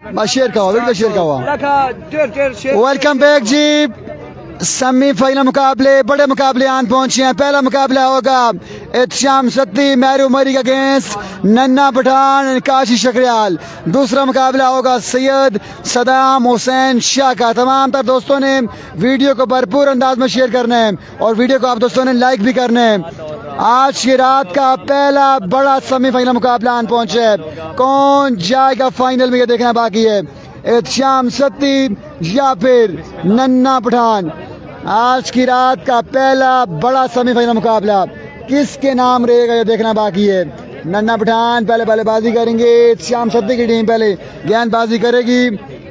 बस शेयर का हुआ, वीडियो शेयर का हुआ। वेलकम बैक जी। सेमीफाइनल मुकाबले, बड़े मुकाबले आन पहुंचे हैं। पहला मुकाबला होगा एहतशाम सत्ती मैरू मरी का अगेंस्ट नन्ना पठान काशी शकरियाल। दूसरा मुकाबला होगा सैयद सदाम हुसैन शाह का। तमाम तर दोस्तों ने वीडियो को भरपूर अंदाज में शेयर करना है और वीडियो को आप दोस्तों ने लाइक भी करना है। आज की रात का पहला बड़ा सेमीफाइनल मुकाबला आन पहुंचे है। कौन जाएगा फाइनल में, ये देखना बाकी है। एहतशाम सत्ती या फिर नन्ना पठान। आज की रात का पहला बड़ा सेमीफाइनल मुकाबला किसके नाम रहेगा, ये देखना बाकी है। नन्ना पठान पहले बल्लेबाजी करेंगे, एहतशाम सत्ती की टीम पहले गेंदबाजी करेगी।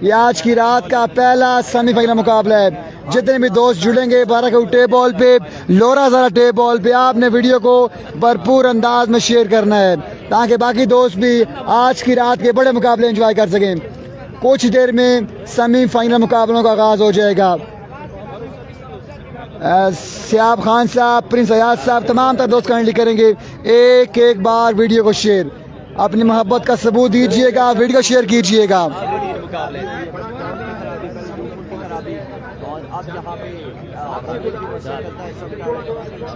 ये आज की रात का पहला सेमीफाइनल मुकाबला है। जितने भी दोस्त जुड़ेंगे 12 के टेप बॉल पे, लोरा ज़रा टेप बॉल पे, आपने वीडियो को भरपूर अंदाज में शेयर करना है ताकि बाकी दोस्त भी आज की रात के बड़े मुकाबले एंजॉय कर सकें। कुछ देर में सेमीफाइनल मुकाबलों का आगाज हो जाएगा। सियाब खान साहब, प्रिंस अयाज साहब, तमाम तर दोस्त कमेंट करेंगे। एक एक बार वीडियो को शेयर, अपनी मोहब्बत का सबूत दीजिएगा, वीडियो शेयर कीजिएगा।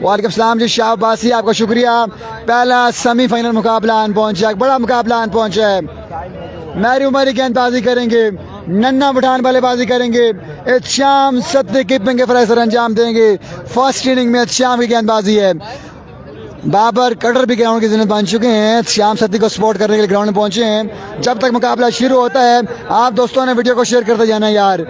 वालेकुम सलाम जी शाह अब्बासी, आपका शुक्रिया। पहला सेमीफाइनल मुकाबला आन पहुंचा, बड़ा मुकाबला आन पहुंचा है। मैरी उमरी गेंदबाजी करेंगे, नन्ना पठान बल्लेबाजी करेंगे, एहतशाम सत्ती कीपिंग के फराइज सर अंजाम देंगे। फर्स्ट इनिंग में एहतशाम की गेंदबाजी है। बाबर कटर भी ग्राउंड की जिन्हें बन चुके हैं, श्याम सत्ती को सपोर्ट करने के लिए ग्राउंड में पहुंचे हैं। जब तक मुकाबला शुरू होता है आप दोस्तों ने वीडियो को शेयर करते जाना यार।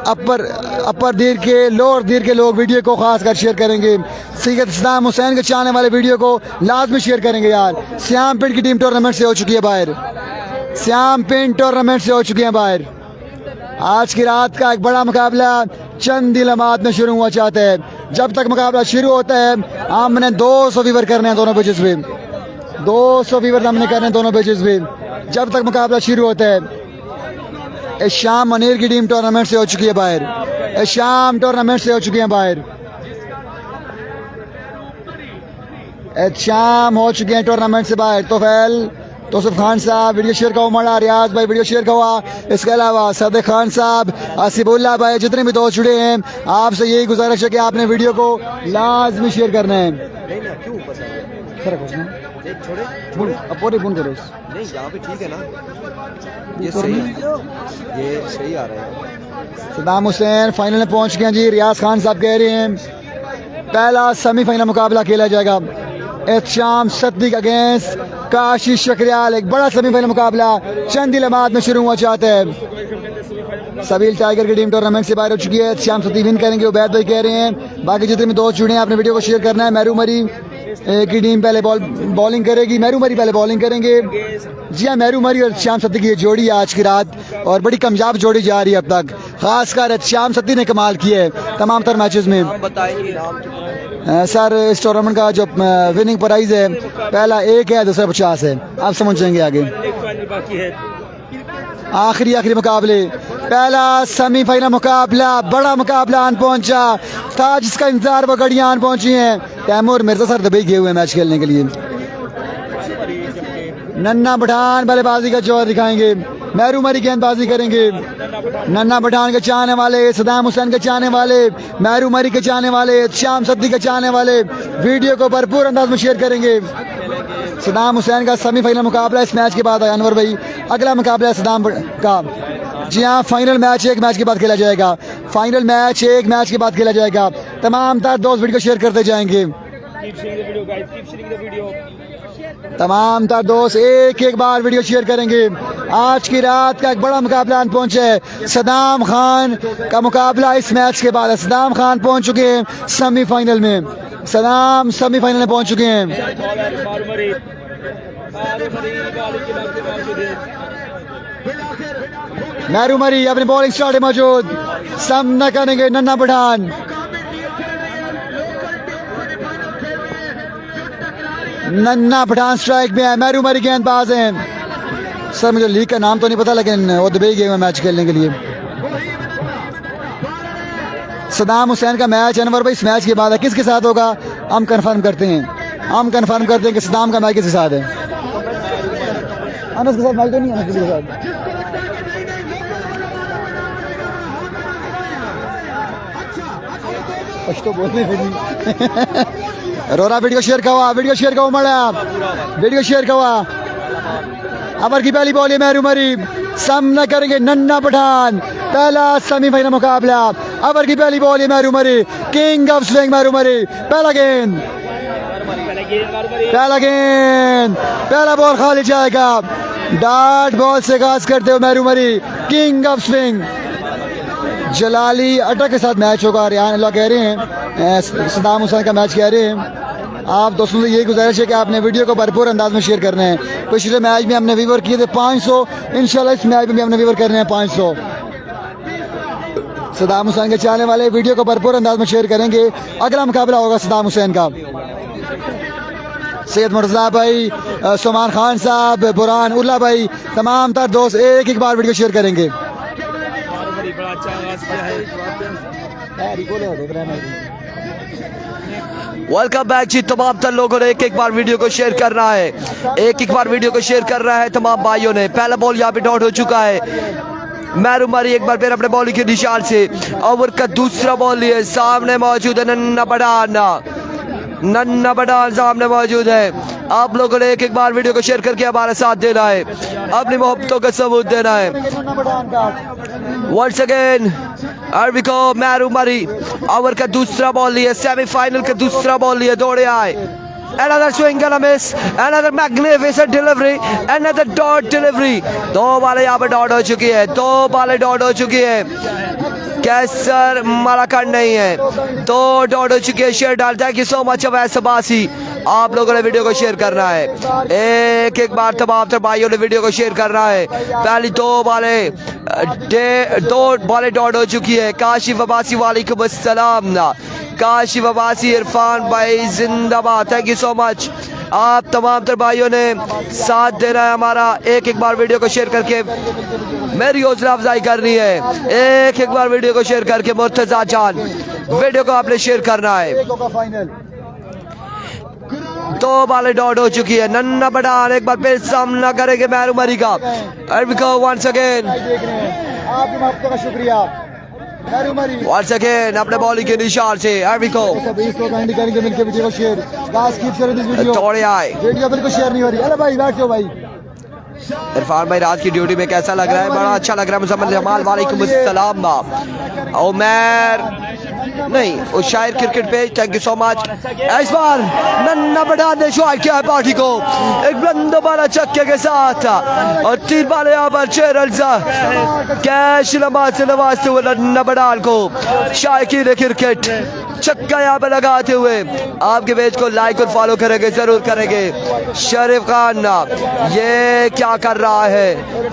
अपर दीर के, लोअर दीर के लोग वीडियो को खास कर शेयर करेंगे। सैयद सदाम हुसैन के चाहने वाले वीडियो को लाजमी शेयर करेंगे यार। श्याम पिंड की टीम टूर्नामेंट से हो चुकी है बाहर, श्याम पिंड टूर्नामेंट से हो चुकी है बाहर। आज की रात का एक बड़ा मुकाबला चंद ही लम्हात में शुरू हुआ चाहता है। जब तक मुकाबला शुरू होता है हमने 200 व्यूवर करने हैं दोनों पेजेस पे, 200 व्यूवर हमने करने हैं दोनों पेजेस पे जब तक मुकाबला शुरू होता है। शाम मनीर की टीम टूर्नामेंट से हो चुकी है बाहर, शाम टूर्नामेंट से हो चुकी है बाहर, शाम हो चुके हैं टूर्नामेंट से बाहर। तोसफ खान साहब वीडियो शेयर का हुआ, रियाज भाई वीडियो शेयर का हुआ, इसके अलावा सदक खान साहब, आसिफुल्लाह भाई, जितने भी दोस्त जुड़े हैं आपसे यही गुजारिश है कि आपने वीडियो को लाजमी शेयर करना है। सदाम हुसैन फाइनल में पहुंच गए जी। रियाज खान साहब कह रहे हैं पहला सेमीफाइनल मुकाबला खेला जाएगा एहतशाम सत्ती का अगेंस्ट काशी शकरियाल। एक बड़ा सेमीफाइनल मुकाबला चंद ही लम्हात में शुरू हुआ चाहता है। सबील टाइगर की टीम टूर्नामेंट से बाहर हो चुकी है, श्याम सत्ती विन करेंगे उबैद भाई कह रहे हैं। बाकी जितने भी दोस्त जुड़े हैं आपने वीडियो को शेयर करना है। मैरू मरी की टीम पहले बॉलिंग करेगी, मैरू मरी पहले बॉलिंग करेंगे। जी हाँ, मैरू मरी और श्याम सत्ती की ये जोड़ी आज की रात और बड़ी कामयाब जोड़ी जा रही है अब तक, खासकर श्याम सत्ती ने कमाल किया है तमाम तर मैचेस में। सर इस टूर्नामेंट का जो विनिंग प्राइज है पहला 1 है, दूसरा 50 है, आप समझ जाएंगे आगे। आखिरी मुकाबले, पहला सेमीफाइनल मुकाबला, बड़ा मुकाबला आन पहुंचा था जिसका इंतजार वो गड़ियां आन पहुंची हैं। तैमूर मिर्जा सर दुबई गए हुए हैं मैच खेलने के लिए। नन्ना पठान बल्लेबाजी का जोर दिखाएंगे, मैरू मरी गेंदबाजी करेंगे। नन्ना पठान के चाहने वाले, सदाम हुसैन के चाहने वाले, मैरू मरी के चाहने वाले, श्याम सत्ती के चाहने वाले वीडियो को भरपूर अंदाज में शेयर करेंगे। सदाम हुसैन का सेमीफाइनल मुकाबला इस मैच के बाद है अनवर भाई, अगला मुकाबला है सदाम का। जी हाँ, फाइनल मैच एक मैच के बाद खेला जाएगा, फाइनल मैच एक मैच के बाद खेला जाएगा। तमाम तर दोस्त वीडियो शेयर करते जाएंगे। तमाम तर दोस्त एक एक बार वीडियो शेयर करेंगे। आज की रात का एक बड़ा मुकाबला आन पहुंचा है। सदाम खान का मुकाबला इस मैच के बाद है। सदाम खान पहुंच चुके हैं सेमीफाइनल में, सदाम सेमीफाइनल में पहुंच चुके हैं। मैरू मरी अपनी बॉलिंग स्टार्ट है मौजूद, सामना करेंगे नन्ना पठान। नन्ना पठान स्ट्राइक में है, मैरू मरी गेंदबाज हैं। सर मुझे लीग का नाम तो नहीं पता लेकिन वो दुबई गए हुए मैच खेलने के लिए। सदाम हुसैन का मैच अनवर भाई इस मैच के बाद है, किसके साथ होगा हम कंफर्म करते हैं, हम कंफर्म करते हैं कि सदाम का मैच किसके साथ है। अनस के साथ मैच तो नहीं है, अनस के साथ कुछ तो बोलने फिर रोरा वीडियो शेयर कवा मड़ा वीडियो शेयर कवा। अबर की पहली बॉल है मैरू मरी, सामना करेंगे नन्ना पठान। पहला सेमीफाइनल मुकाबला, अबर की पहली बॉल है मैरू मरी, किंग ऑफ स्विंग मैरू मरी। पहला गेंद, पहला बॉल खाली जाएगा। डार्ट बॉल से आगाज करते हुए मैरू मरी, किंग ऑफ स्विंग। जलाली अटक के साथ मैच होगा, रियान अल्लाह कह रहे हैं, सदाम हुसैन का मैच कह रहे हैं। आप दोस्तों से यही गुजारिश है कि आपने वीडियो को भरपूर अंदाज में शेयर करना है। पिछले मैच में हमने व्यूवर किए थे 500, इंशाल्लाह इस मैच में भी हमने व्यूवर करने हैं 500। सदाम हुसैन के चाहने वाले वीडियो को भरपूर अंदाज में शेयर करेंगे। अगला मुकाबला होगा सदाम हुसैन का। सैयद मुर्तज़ा भाई, सुमान खान साहब, बुरहान उल्ला भाई, तमाम तर दोस्त एक एक बार वीडियो शेयर करेंगे। वेलकम बैक जी। तमाम तर लोगों ने एक एक बार वीडियो को शेयर करना है, एक एक बार वीडियो को शेयर कर रहा है तमाम भाइयों ने। पहला बॉल यहाँ पे डॉट हो चुका है। मैरू मरी एक बार फिर अपने बॉलिंग के निशान से ओवर का दूसरा बॉल लिए। सामने मौजूद है नन्ना पठान सामने मौजूद है। आप लोगों ने एक एक बार वीडियो को शेयर करके हमारा साथ देना है, अपनी मोहब्बतों का सबूत देना है। वंस अगेन अरबिको मैरू मरी ओवर का दूसरा बॉल लिए, सेमीफाइनल का दूसरा बॉल लिए, दौड़े आए। Another swing and a miss, another magnificent delivery, another dot delivery। दो बालें यहाँ पर डॉट हो चुकी है, दो बालें डॉट हो चुकी है। कैसर मलाकंड नहीं है, दो डॉट हो चुकी है। शेयर डाल, thank you so much Awais Abbasi. आप लोगों ने वीडियो को शेयर करना है, एक एक बार तमाम तर भाइयों ने वीडियो को शेयर करना है। पहली दो बालें डॉट हो चुकी है। काशिफ अब्बासी वालेकुम अस्सलाम, काशिफ अब्बासी, इरफान भाई जिंदाबाद, थैंक यू सो मच। आप तमाम तर भाइयों ने साथ देना है हमारा, एक एक बार वीडियो को शेयर करके मेरी हौसला अफजाई करनी है। एक एक बार वीडियो को शेयर करके मुर्तजा जान वीडियो को आपने शेयर करना है। दो बालें डॉट हो चुकी है। नन्ना पठान एक बार फिर सामना करेंगे मैरू मरी का। वंस अगेन शुक्रिया वंस अगेन अपने बॉलिंग के निशान से दौड़े आए। वीडियो बिल्कुल शेयर नहीं हो रही। अरे भाई बैठो भाई। इरफान भाई रात की ड्यूटी में कैसा लग रहा है? बड़ा अच्छा लग रहा है। मुजम्मिल जमाल वालेकुम अस्सलाम। उमर नहीं उस शायर क्रिकेट पे, थैंक यू सो मच। इस बार नन्ना पठान ने शो किया है पार्टी को एक बुलंद बाला छक्के के साथ और 3 बाल यहाँ पर 6 रन कैश नमाज से नवाजते हुए नन्ना पठान को शायकीन क्रिकेट छक्का यहाँ पे लगाते हुए आपके पेज को लाइक और फॉलो करेंगे, जरूर करेंगे। शरीफ खान ये क्या कर रहा है?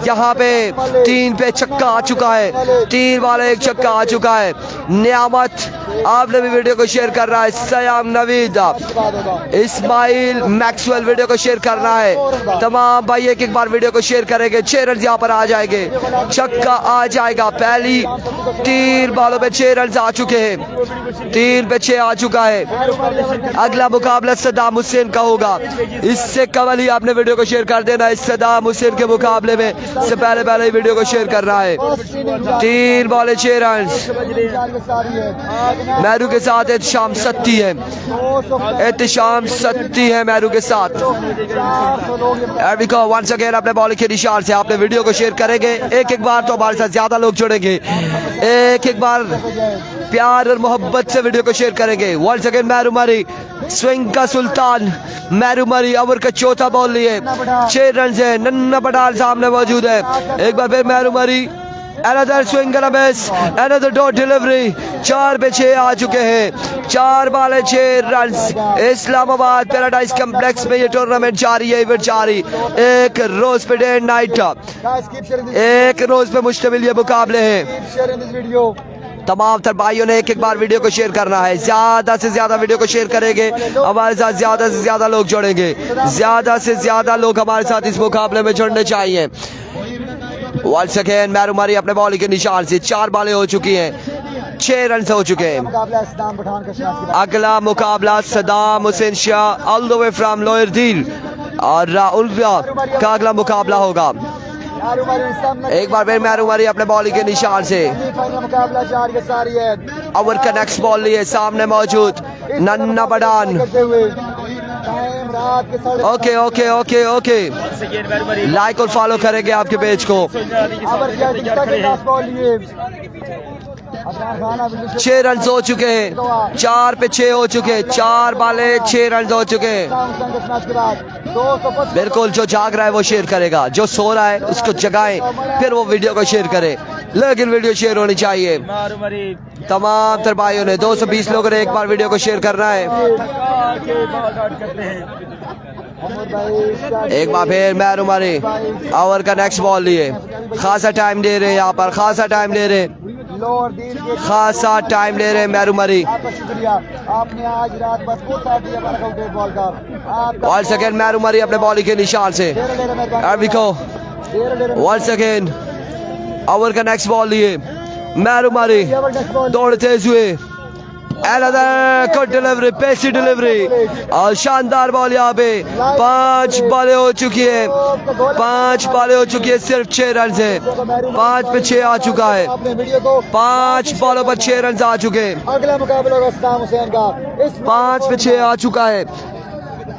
यहाँ पे 3 पे छक्का आ चुका है, 3 बाल 1 छक्का आ चुका है। नियामत आपने भी वीडियो को शेयर कर रहा है। सयाम नवीद, इस्माइल मैक्सवेल वीडियो को शेयर करना है। तमाम भाई एक एक बार वीडियो को शेयर करेंगे। 6 रन यहाँ पर आ जाएंगे, छक्का आ जाएगा। पहली 3 बालों में 6 रन आ चुके हैं, 3 पे 6 आ चुका है। अगला मुकाबला सदाम हुसैन का होगा। इससे कबल ही आपने वीडियो को शेयर कर देना है। सदाम हुसैन के मुकाबले में से पहले ही वीडियो को शेयर करना है। 3 बॉलें 6 रन मैरू के साथ एहतशाम सत्ती है, एहतशाम सत्ती है मैरू के साथ। वंस अगेन अपने बॉलिंग के निशान से आपने वीडियो को शेयर करेंगे। एक एक बार तो हमारे साथ ज्यादा लोग जुड़ेंगे, एक एक बार प्यार और मोहब्बत से वीडियो को शेयर करेंगे। वंस अगेन मैरू मरी, स्विंग का सुल्तान मैरू मरी ओवर का चौथा बॉल लिए 6 रन है। नन्ना पठान सामने मौजूद है। एक बार फिर मैरू मरी, another swing and a miss, another dot delivery। 4 पे 6 आ चुके हैं, 4 बालें 6 रन। इस्लामाबाद पैराडाइज कम्प्लेक्स में ये टूर्नामेंट जारी है, इवेंट जारी। एक रोज पे डे एंड नाइट, एक रोज पे मुश्तमिल ये मुकाबले हैं। तमाम तर भाइयों ने एक एक बार वीडियो को शेयर करना है। ज्यादा से ज्यादा वीडियो को शेयर करेंगे, हमारे साथ ज्यादा से ज्यादा लोग जुड़ेंगे, ज्यादा से ज्यादा लोग हमारे साथ इस मुकाबले में जुड़ने चाहिए। वंस अगेन मैरू मरी अपने बॉलिंग के निशान से 4 बालें हो चुकी हैं, 6 रन हो चुके हैं। अगला मुकाबला Saddam Hussain Shah all the way from lower दिल और राहुल का अगला मुकाबला होगा। एक बार फिर मैरुमरी अपने बॉलिंग के निशान से। सेमीफाइनल मुकाबला जारी है सारी है ओवर का नेक्स्ट बॉल लिए सामने मौजूद नन्ना बडान। करते हुए टाइम रात के okay okay okay okay, like और फॉलो करेंगे आपके पेज को। ओवर किया के पास बॉल लिए 6 रन हो चुके हैं, 4 पे 6 हो चुके हैं, 4 बाले 6 रन हो चुके हैं। मैच के बाद 225 बिल्कुल, जो जाग रहा है वो शेयर करेगा, जो सो रहा है उसको जगाएं, फिर वो वीडियो को शेयर करे। लेकिन वीडियो शेयर होनी चाहिए। तमाम तर भाइयों ने 220 लोगों ने एक बार वीडियो को शेयर करना है। एक बार फिर मैरुमरी ओवर का नेक्स्ट बॉल लिए, खासा टाइम ले रहे हैं यहाँ पर, खासा टाइम ले रहे हैं, लोअर डील के खासा टाइम ले रहे हैं मैरुमरी। आपका शुक्रिया, आपने आज रात बस को साथ दिया वर्कआउट एक बॉल का। आपका वंस अगेन मैरुमरी अपने बॉलिंग के निशान से। वंस अगेन ओवर का नेक्स्ट बॉल लिए मैरुमरी, दौड़ते हुए Another good delivery, पेसी डिलीवरी और शानदार बॉल यहाँ पे। 5 बॉलें हो चुकी है, 5 बॉलें हो चुकी है, सिर्फ 6 रन से 5 पे 6 आ चुका है। आपने वीडियो को 5 बॉलों पर 6 रन आ चुके हैं। अगला मुकाबला होगा सदाम हुसैन का। इस 5 पे 6 आ चुका है।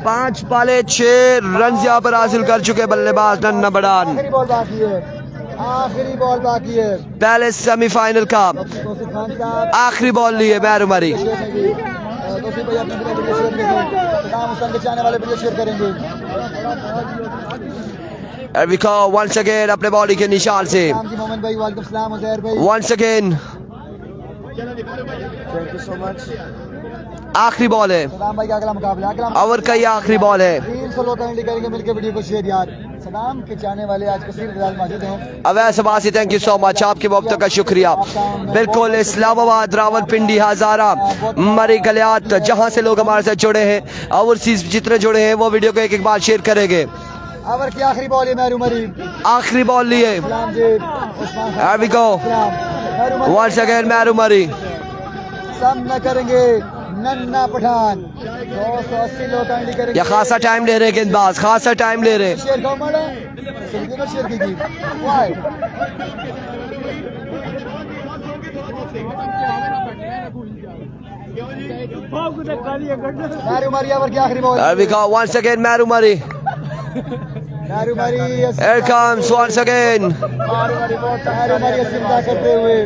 5 बाले 6 रन यहाँ पर हासिल कर चुके बल्लेबाज नन्ना बडान। आखिरी बॉल बाकी है, आखिरी बॉल बाकी है। पहले सेमीफाइनल का तौसीफ खान साहब आखिरी बॉल लिए मैरुमरी। तौसीफ भाई अपनी वीडियो शेयर करेंगे, सदाम हुसैन के चाहने वाले वीडियो शेयर करेंगे। एविका वंस अगेन अपने बॉडी के निशान से। सलाम जी मोमिन भाई, वालेकुम सलाम उजैर भाई, once again thank you so much. आखिरी बॉल है, सदाम भाई का अगला मुकाबला, अगला ओवर का ये आखिरी बॉल है। 300 लोग कैंडी करेंगे मिलकर वीडियो को शेयर यार। सदाम के चाहने वाले आज कसीर तादाद मौजूद हैं। Awais Abbasi, thank you so much, आपकी मोहब्बत का शुक्रिया। बिल्कुल, इस्लामाबाद, रावलपिंडी, हजारा, मरी गलियात, जहां से लोग हमारे साथ जुड़े हैं, ओवरसीज जितने जुड़े हैं, वो वीडियो को एक बार शेयर करेंगे। ओवर की आखिरी बॉल है मैरुमरी, आखिरी बॉल लिए, सलाम जी उस्मान Here we go. मैरुमरी वंस अगेन मैरुमरी। सामना करेंगे नन्ना पठान। 280 लोग कैंडी करेंगे। या खासा टाइम ले रहे हैं गेंदबाज, खासा टाइम ले रहे हैं। शेयर का माड़ा सिंधी में शेयर की वाई मैरुमरी ओवर की आखिरी ball. Here we go, once again मैरुमरी। मैरुमरी Here comes once again. मैरुमरी सिमटा करते हुए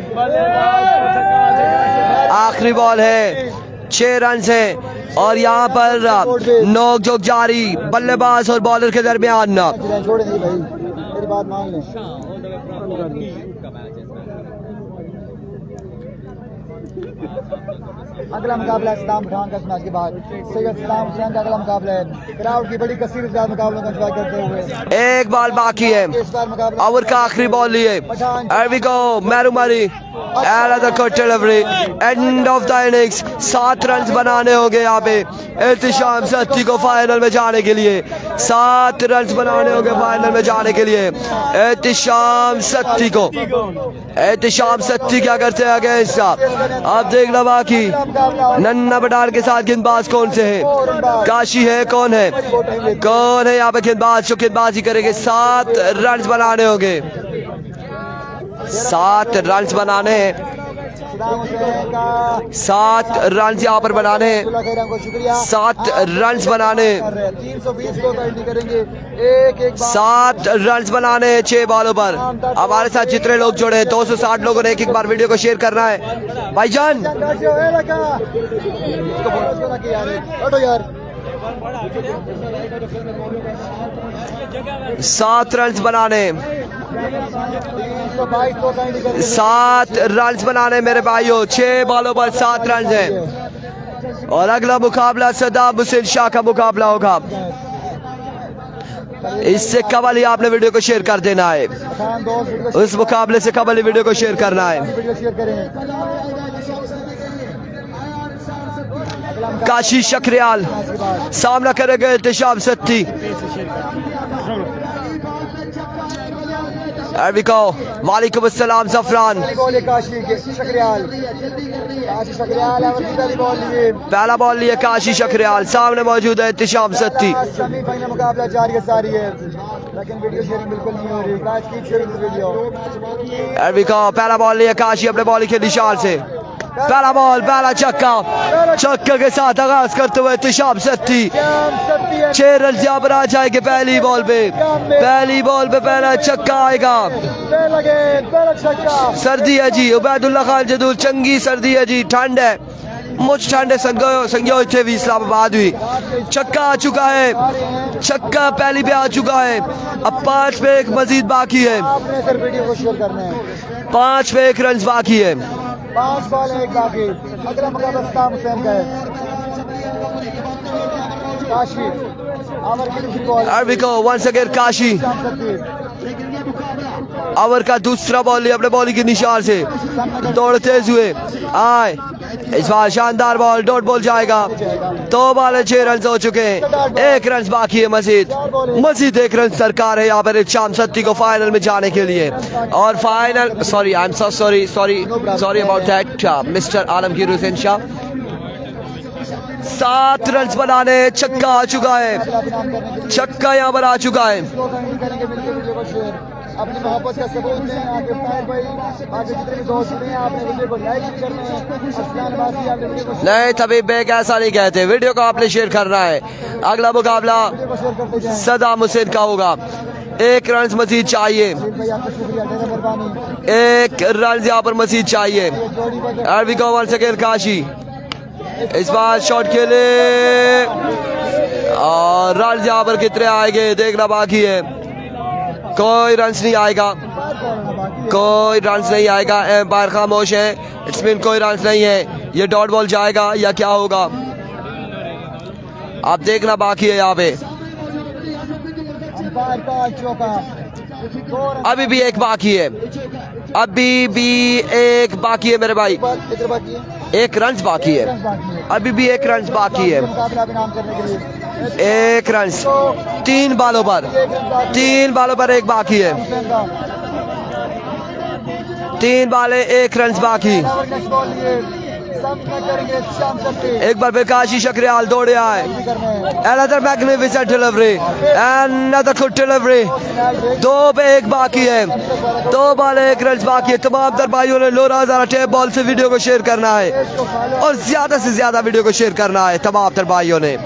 आखिरी बॉल है, 6 रन है और यहाँ पर नोक झोंक जारी बल्लेबाज और बॉलर के दरमियान। छोड़े नहीं भाई, मेरी बात मान लें। अगला मुकाबला है सदाम खान का मैच के बाद सैयद सदाम हुसैन का अगला मुकाबला है। क्राउड की बड़ी कसीर इस मुकाबलों का इंतजार करते हुए एक बॉल बाकी है, इस बार मुकाबला ओवर का आखिरी बॉल लिए। Here we go, मैरुमरी, another good delivery, end of the innings। 7 run बनाने होंगे यहाँ पे एहतिशाम सत्ती को फाइनल में जाने के लिए। 7 रन बनाने होंगे फाइनल में जाने के लिए एहतिशाम सत्ती को। एहतिशाम सत्ती क्या करते हैं अगेंस्ट का, अब देखना बाकी। नन्ना बडार के साथ गेंदबाज कौन से हैं, काशी है, कौन है, कौन है यहाँ पे गेंदबाज जो गेंदबाजी करेंगे। 7 रन बनाने होंगे, 7 रन बनाने हैं, सदाम हुसैन का 7 रन यहाँ पर बनाने हैं, अब्दुल्ला खैराम को शुक्रिया। 7 रन बनाने हैं, 320 को कैंडी करेंगे। एक 7 रन बनाने हैं 6 बॉलों पर। हमारे साथ जितने लोग जुड़े हैं 260 लोगों ने एक बार वीडियो को शेयर करना है भाईजान। 7 रन बनाने, 7 रन बनाने मेरे भाइयों। 6 बॉलों पर 7 रन है और अगला मुकाबला सदाम हुसैन शाह का मुकाबला होगा। इससे कबल ही आपने वीडियो को शेयर कर देना है, उस मुकाबले से कबल ही वीडियो को शेयर करना है। काशी शक्रियाल सामना करेंगे एहतिशाम सत्ती। वालेकुम अस्सलाम जफरान। पहला बॉल लिए काशी शक्रियाल, सामने मौजूद है एहतिशाम सत्ती। मुकाबला जारी है। लेकिन वीडियो शेयरिंग बिल्कुल नहीं हो रही। Guys keep sharing this video. पहला बॉल लिया काशी अपने बॉलिंग के निशान से। पहला बॉल, पहला छक्का, छक्के के साथ आगाज करते हुए एहतिशाम सत्ती 6 रन यहाँ पर आ जाएंगे पहली बॉल पे। पहली बॉल पे पहला छक्का आएगा। सर्दी है जी, उबैदुल्ला खान जदूल, चंगी सर्दी है जी, ठंड है, मुझ ठंड संज्ञा थे भी इस्लामाबाद हुई। छक्का आ चुका है, छक्का पहली पे आ चुका है। अब 5 पे 1 मजीद बाकी है। आपने सर वीडियो को शेयर करना है। 5 पे 1 रन बाकी है। 5 बॉल 1 बाकी। अगला मुकाबला सद्दाम हुसैन का है। काशी आवर की दूसरी बॉल। अरविको वंस अगेन काशी। ओवर का दूसरा बॉल लिया अपने बॉलिंग के निशान से, दौड़ते हुए आए। इस बार शानदार बॉल, डॉट बॉल जाएगा। 2 बॉल 6 रन हो चुके हैं, 1 रन बाकी है। मजीद 1 रन सरकार है यहाँ पर शाम सत्ती को फाइनल में जाने के लिए। और final sorry I am so sorry about that mister Alamgir Hussain Shah. 7 run बनाने, छक्का आ चुका है, छक्का यहाँ पर आ चुका है। अपनी मोहब्बत का सबूत दें आगे भाई, आगे जितने भी दोस्त हैं आपने वीडियो को लाइक भी करना है। असलान वासी आपने वीडियो को नहीं तभी बेग ऐसा नहीं कहते, वीडियो को आपने शेयर करना है। अगला मुकाबला शेयर करते जाएं। सद्दाम हुसैन का होगा। 1 रन मजीद चाहिए, भाई आपका शुक्रिया, ढेर मेहरबानी। 1 रन यहाँ पर मजीद चाहिए। जोड़ी बजे अरविको वन सेकेंड काशी इस बार शॉट खेले और रन यहाँ पर कितने आएंगे देखना बाकी है। कोई रन नहीं आएगा, कोई रन नहीं आएगा। एम्पायर खामोश है, इसमें कोई रन नहीं है। ये डॉट बॉल जाएगा या क्या होगा आप देखना बाकी है यहाँ पे। अंपायर का चौका। 2 रन अभी भी 1 बाकी है, अभी भी 1 बाकी है मेरे भाई। कितने बाकी है? 1 रन बाकी है, बाकी है। अभी भी 1 रन बाकी है। मुकाबला भी नाम करने के लिए 1 रन 3 बालों पर, 3 बालों पर 1 बाकी है। 3 बाले 1 रन बाकी। एक बार फिर काशी शक्रियाल दौड़े आए। Another magnificent delivery, another good delivery। 2 पे 1 बाकी है, 2 बाल 1 रन बाकी है। तमाम तर भाइयों ने लोरा हजारा टेप बॉल से वीडियो को शेयर करना है और ज्यादा से ज्यादा वीडियो को शेयर करना है। तमाम तर भाइयों ने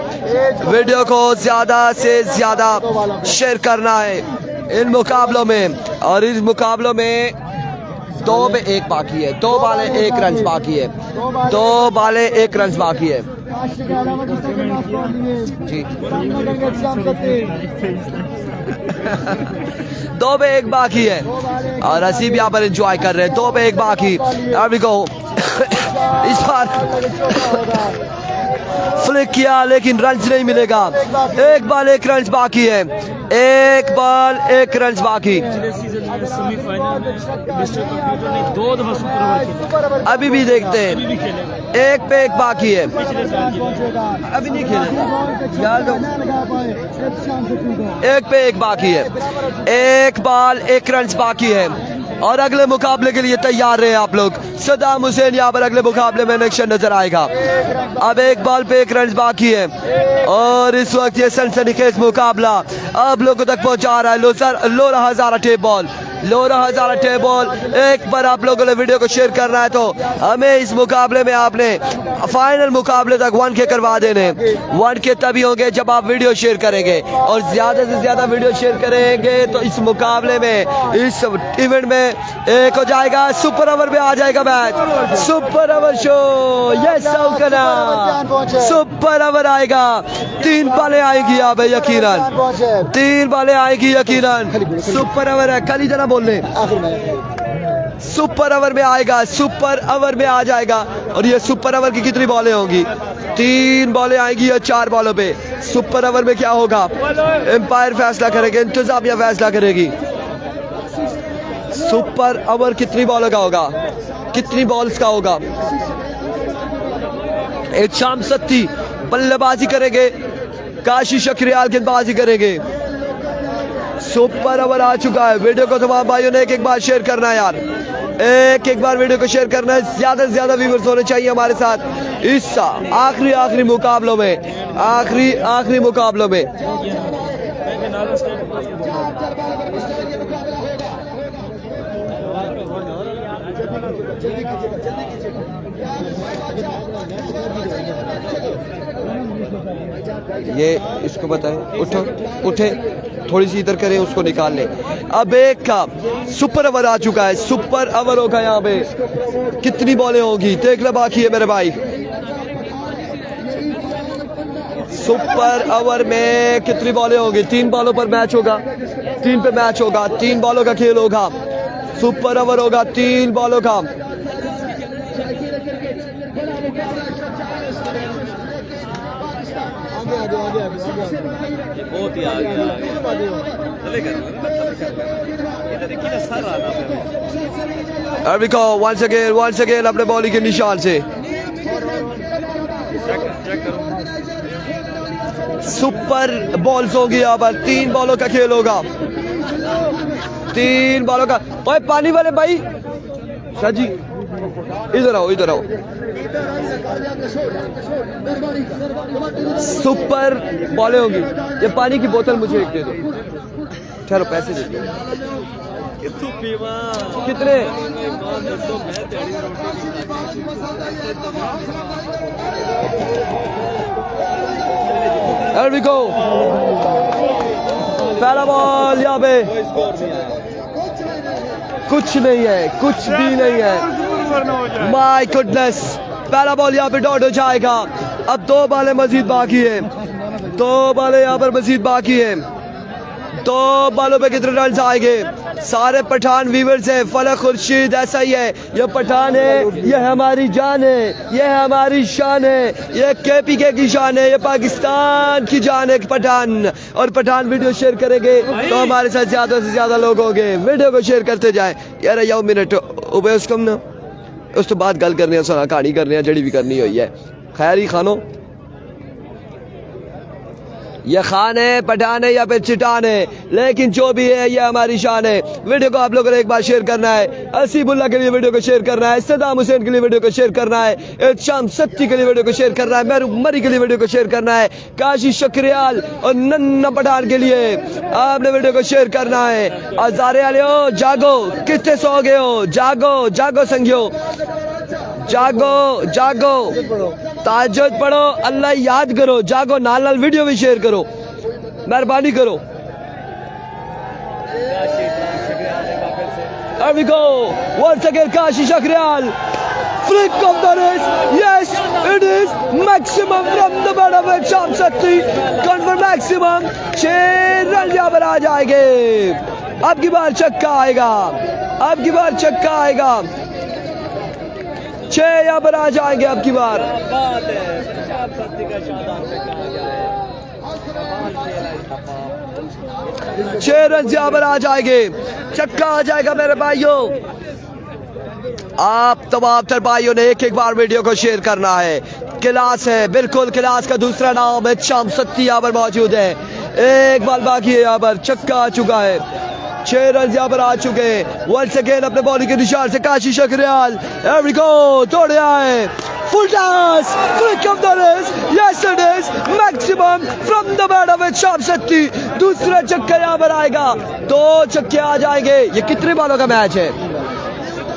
वीडियो को ज्यादा से ज्यादा शेयर करना है इन मुकाबलों में। और इस मुकाबलों में 2 पे 1 बाकी है, 2 बाले 1 रन बाकी है, 2 बाले 1 रन बाकी है जी। 2 पे 1 बाकी है और हसीब यहाँ पर एंजॉय कर रहे हैं। 2 पे 1 बाकी। अभी को इस बार फ्लिक किया लेकिन रन नहीं मिलेगा। 1 बॉल 1 रन बाकी है, 1 बॉल 1 रन बाकी। अभी भी देखते हैं, 1 पे 1 बाकी है, अभी नहीं खेले यार। 1 पे 1 बाकी है, 1 बॉल 1 रन बाकी है और अगले मुकाबले के लिए तैयार रहे आप लोग। सद्दाम हुसैन यहाँ पर अगले मुकाबले में नेक्शन नजर आएगा। अब 1 बॉल पे 1 रन बाकी है और इस वक्त ये सनसनीखेज मुकाबला आप लोगों तक पहुंचा रहा है लोरा हजारा टेप बॉल। लोरा हजारा टेप बॉल एक बार आप लोगों ने वीडियो को शेयर करना है तो हमें इस मुकाबले में आपने फाइनल मुकाबले तक 1K करवा देने। 1K तभी होंगे जब आप वीडियो शेयर करेंगे और ज्यादा से ज्यादा वीडियो शेयर करेंगे तो इस मुकाबले में, इस इवेंट में एक हो जाएगा, सुपर ओवर में आ जाएगा मैच, सुपर ओवर शो। यस सौकना सुपर ओवर आएगा, 3 बॉलें आएगी यहाँ पे यकीनन, 3 बॉलें आएगी यकीनन। सुपर ओवर है, कल ही जना बोलने सुपर ओवर में आएगा, सुपर ओवर में आ जाएगा। और ये सुपर ओवर की कितनी बॉलें होंगी? 3 बॉलें आएंगी या 4 बॉलों पे। सुपर ओवर में क्या होगा एम्पायर फैसला करेंगे, इंतजामिया फैसला करेगी। सुपर ओवर कितनी बॉलों का होगा, कितनी बॉल्स का होगा? एक शाम सत्ती बल्लेबाजी करेंगे, काशी शक्रियाल गेंदबाजी करेंगे। सुपर ओवर आ चुका है। वीडियो को तमाम भाइयों ने एक बार शेयर करना है यार, एक बार वीडियो को शेयर करना है। ज्यादा से ज्यादा व्यूअर्स होने चाहिए हमारे साथ इस आखिरी मुकाबलों में, आखिरी मुकाबलों में। ये इसको बताएं, उठो उठे, थोड़ी सी इधर करें, उसको निकाल लें। अब एक का सुपर ओवर आ चुका है, सुपर ओवर होगा यहाँ पे। कितनी बॉलें होगी देखना बाकी है मेरे भाई। सुपर ओवर में कितनी बॉलें होगी? 3 बॉलों पर मैच होगा, 3 पे मैच होगा, 3 बॉलों का खेल होगा। सुपर ओवर होगा 3 बॉलों का। बहुत ही आगे once again अपने बॉलिंग के निशान से सुपर बॉल्स होगी यहाँ पर। 3 बॉलों का खेल होगा, 3 बॉलों का। ओए पानी वाले भाई, शाह जी इधर आओ, इधर आओ। सुपर बॉलें होगी। ये पानी की बोतल मुझे एक दे दो। ठहरो, पैसे दे दो। कितने? There we go. पहला बॉल यहाँ पे कुछ नहीं है, कुछ भी नहीं है। माय गुडनेस, पहला बॉल यहाँ पे डॉट हो जाएगा। अब 2 बॉलें मजीद बाकी है, 2 बॉलें यहाँ पर मजीद बाकी है। 2 बॉलों पे कितने रन आएंगे? सारे पठान व्यूअर्स है, फलक खुर्शीद ऐसा ही है। ये पठान है, ये हमारी जान है, ये हमारी शान है, ये KPK की शान है, ये पाकिस्तान की जान है पठान। और पठान वीडियो शेयर करेंगे तो हमारे साथ ज्यादा से ज्यादा लोग होंगे। वीडियो को शेयर करते जाए यार। यो मिनट उबे उसको ना उस तो बात गल करने सुना कहानी करने जड़ी भी करनी हुई है। खैर ही खानो, ये खान है, पठान है या फिर चिटान है, लेकिन जो भी है ये हमारी शान है। वीडियो को आप लोगों ने एक बार शेयर करना है। असीबुल्ला के लिए वीडियो को शेयर करना है, सदाम हुसैन के लिए वीडियो को शेयर करना है, इत्शाम सत्ती के लिए वीडियो को शेयर करना है, महरूब मरी के लिए वीडियो को शेयर करना है, काशी शक्रियाल और नन्ना पठान के लिए आपने वीडियो को शेयर करना है। अजारे वाले हो, जागो, कितने सो गए हो? जागो जागो संगियो, जागो जागो, ताज्जुद पढ़ो, अल्लाह याद करो, जागो, नाल नाल वीडियो भी शेयर करो, मेहरबानी करो। There we go. Once again, Kashi Shakrial. Flick of the wrist. Yes, it is maximum from the bat of Sham Satti. Confirm maximum. 6 run यहाँ पर आ जाएंगे। अब की बार छक्का आएगा, अब की बार छक्का आएगा। 6 यहाँ पर आ जाएंगे अब की बार। 6 रन यहाँ पर आ जाएंगे, छक्का आ जाएगा मेरे भाइयों। आप तमाम तर भाइयों ने एक बार वीडियो को शेयर करना है। क्लास है, बिल्कुल क्लास का दूसरा नाम है। शाम सत्ती यहाँ पर मौजूद है। एक बॉल बाकी है, यहाँ पर छक्का आ चुका है। 6 रन यहाँ पर आ चुके हैं। वंस अगेन अपने बॉलिंग के निशान से काशी शक्रियाल। Here we go, तोड़े आए, full toss, flick of the wrist, yes it is, maximum from the bat of शाम सत्ती। दूसरा छक्का यहाँ पर आएगा, 2 छक्के आ जाएंगे। ये कितने बॉलों का मैच है?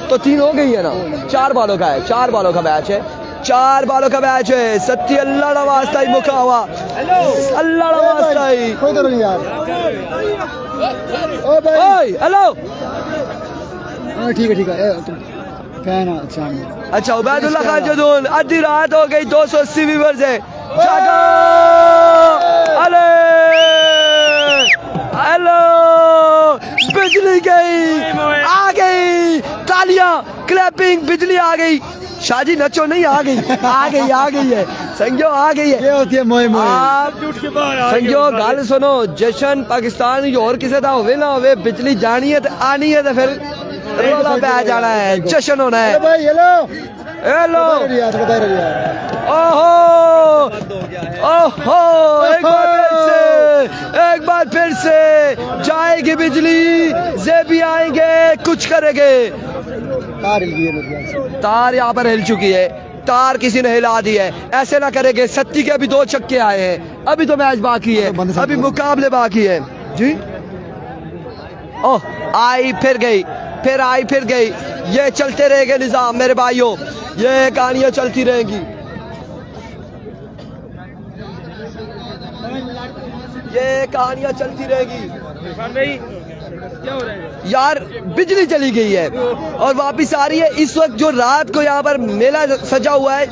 तो 3 हो गई है ना, 4 बॉलों का है, 4 बॉलों का मैच है, 4 बॉलों का मैच है। सत्ती अल्लाह दा वास्ता ही मुका हुआ, अल्लाह दा वास्ता ही। कोई तो नहीं यार। ओ भाई, ओए हेलो। ठीक है ठीक है, तुम फैन हो। अच्छा, उबैदुल्लाह खान जदून, आधी रात हो गई, 280 व्यूअर्स है। जागो, अले हेलो, बिजली गई, आ गई, तालियां, क्लैपिंग, बिजली आ गई। शाजी नचो नहीं, आ गई, आ गई, आ गई है संजो, आ गई है। ये होती है मोए मोए। आप संजो गल सुनो, जश्न पाकिस्तान और किसी का होवे ना होवे, बिजली जानी है तो आनी है तो फिर रोला पै जाना है, जश्न होना है। भाई हेलो हेलो, ओहो ओहो, एक बार फिर से जाएगी बिजली, जेबी आएंगे, कुछ करेंगे। तार यहाँ पर हिल चुकी है, तार किसी ने हिला दी है। ऐसे ना करेंगे। सत्ती के अभी 2 छक्के आए हैं, अभी तो मैच बाकी है, अभी मुकाबले बाकी है। जी ओह आई फिर गई, फिर आई फिर गई। ये चलते रहेंगे निज़ाम मेरे भाइयों, ये कहानियां चलती रहेंगी। ये कहानियां चलती रहेगी। यार बिजली चली गई है और वापिस आ रही है। इस वक्त जो रात को यहाँ पर मेला सजा हुआ है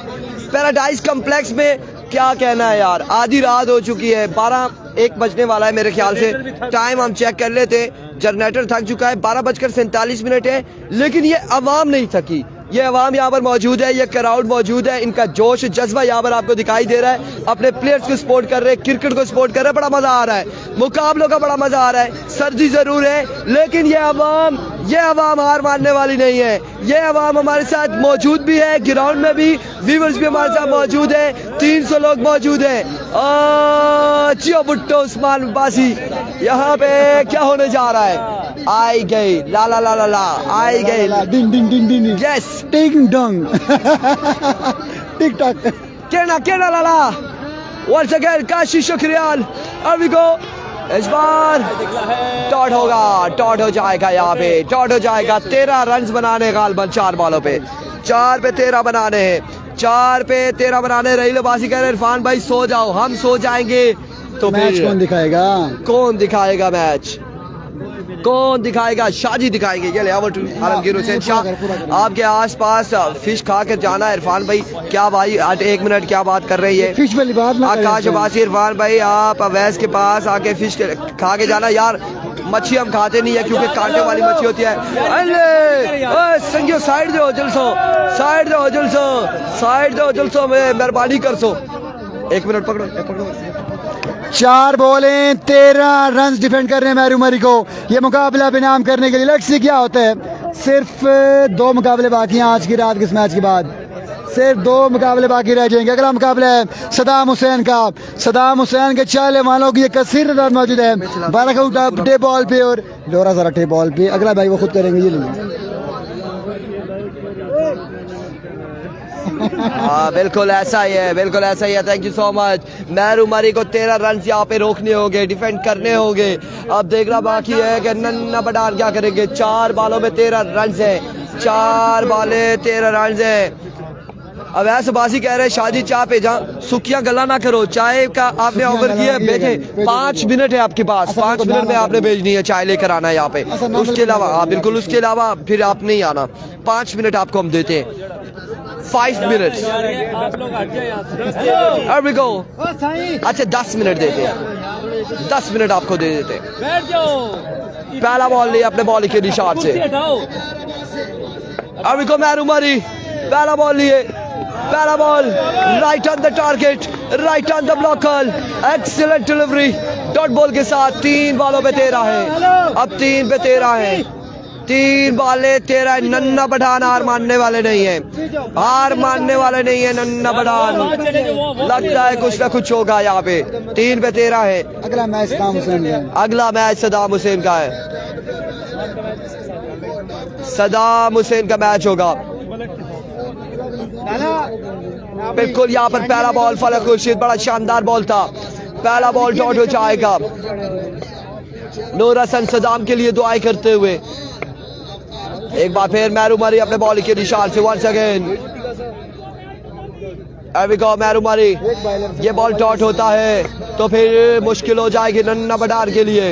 पैराडाइज कॉम्प्लेक्स में, क्या कहना है यार। आधी रात हो चुकी है, 12-1 बजने वाला है मेरे ख्याल से। टाइम हम चेक कर लेते, जनरेटर थक चुका है। 12:47 है, लेकिन ये अवाम नहीं थकी। ये अवाम यहाँ पर मौजूद है, ये क्राउड मौजूद है, इनका जोश जज्बा यहाँ पर आपको दिखाई दे रहा है। अपने प्लेयर्स को सपोर्ट कर रहे हैं, क्रिकेट को सपोर्ट कर रहे हैं। बड़ा मजा आ रहा है, मुकाबलों का बड़ा मजा आ रहा है। सर्दी जरूर है, लेकिन ये अवाम हार मानने वाली नहीं है। ये अवाम हमारे साथ मौजूद भी है, ग्राउंड में भी व्यूअर्स भी हमारे साथ मौजूद है। 300 लोग मौजूद है। चियो भुट्टो उस्मान बासी, यहाँ पे क्या होने जा रहा है। आई गई ला ला ला ला ला, आई गई डिंग डिंग डिंग डिंग, यस टिंग डंग, टिक टॉक, केना लाला। वंस अगेन काशी शुक्रियाल, अब गो इस बार डॉट होगा, डॉट हो जाएगा यहाँ पे, डॉट हो जाएगा। 13 रन बनाने गालबन 4 बॉलों पे, 4 पे 13 बनाने हैं, 4 पे 13 बनाने। रही बासी कह रहे इरफान भाई सो जाओ, हम सो जाएंगे तो मैच फिर कौन दिखाएगा? कौन दिखाएगा मैच, कौन दिखाएगा? शाजी दिखाएंगे। ये ले आलमगीर हुसैन शाह आपके आसपास फिश खा कर जाना। इरफान भाई क्या भाई 1 मिनट क्या बात कर रही है। फिश वाली बात ना आकाश अब्बासी, इरफान भाई आप अवैस के पास आके फिश खा के जाना। यार मच्छी हम खाते नहीं है क्योंकि कांटे वाली मच्छी होती है। अरे संगियो साइड दो जलसो, साइड दो जलसो, साइड दो जलसो में मेहरबानी कर सो। 1 मिनट पकड़ो, पकड़ो। 4 बॉलें 13 रन डिफेंड कर रहे हैं मैरू मरी को। ये मुकाबला बेनाम करने के लिए लक्ष्य क्या होता है? सिर्फ 2 मुकाबले बाकी हैं आज की रात के इस मैच के बाद, सिर्फ 2 मुकाबले बाकी रह जाएंगे। अगला मुकाबला है सदाम हुसैन का। सदाम हुसैन के चाहने वालों की कसीर तादाद मौजूद है। 12 आउट डे बॉल पे और लोरा जरा डे बॉल पे। अगला भाई वो खुद करेंगे, ये नहीं। हाँ बिल्कुल ऐसा ही है, बिल्कुल ऐसा ही है। Thank you so much. मैरू मरी को 13 रन यहाँ पे रोकने होंगे, डिफेंड करने होंगे। अब देखना बाकी है कि नन्ना बडार क्या करेंगे। 4 बॉलों में 13 रन है, 4 बॉले 13 रन है। अब ऐसे बासी कह रहे हैं शादी चाय पे जा, सुखिया गला ना करो। चाय का आपने ऑफर किया है, देखें 5 मिनट है आपके पास, 5 मिनट में आपने भेजनी है, चाय लेकर आना है यहाँ पे। उसके अलावा हाँ बिल्कुल, उसके अलावा फिर आप नहीं आना। 5 मिनट आपको हम देते हैं, 5 मिनट। अच्छा 10 मिनट देते हैं, 10 मिनट आपको दे देते हैं। पहला बॉल लिया अपने बॉल के निशान से। अभी को मैरू मरी पहला बॉल लिए, पहला ball right on the target, right on the blocker. Excellent delivery dot ball के साथ। 3 बॉलों पे 13 है, अब 3 पे 13 है। 3 बॉले 13। नन्ना पठान हार मानने वाले नहीं है, हार मानने वाले नहीं है नन्ना पठान। लगता है कुछ ना कुछ होगा यहाँ पे। 3 पे 13 है। अगला मैच सदाम हुसैन का, अगला मैच सदाम हुसैन का है, सदाम हुसैन का मैच होगा। बिल्कुल यहाँ पर पहला बॉल फलक खुर्शीद, बड़ा शानदार बॉल था। पहला बॉल डॉट हो जाएगा। नूर हसन सदाम के लिए दुआएं करते हुए एक बार फिर मैरू मरी अपने बॉल के निशान से। वंस अगेन मैरू मरी, ये बॉल डॉट होता है तो फिर मुश्किल हो जाएगी नन्ना बडार के लिए।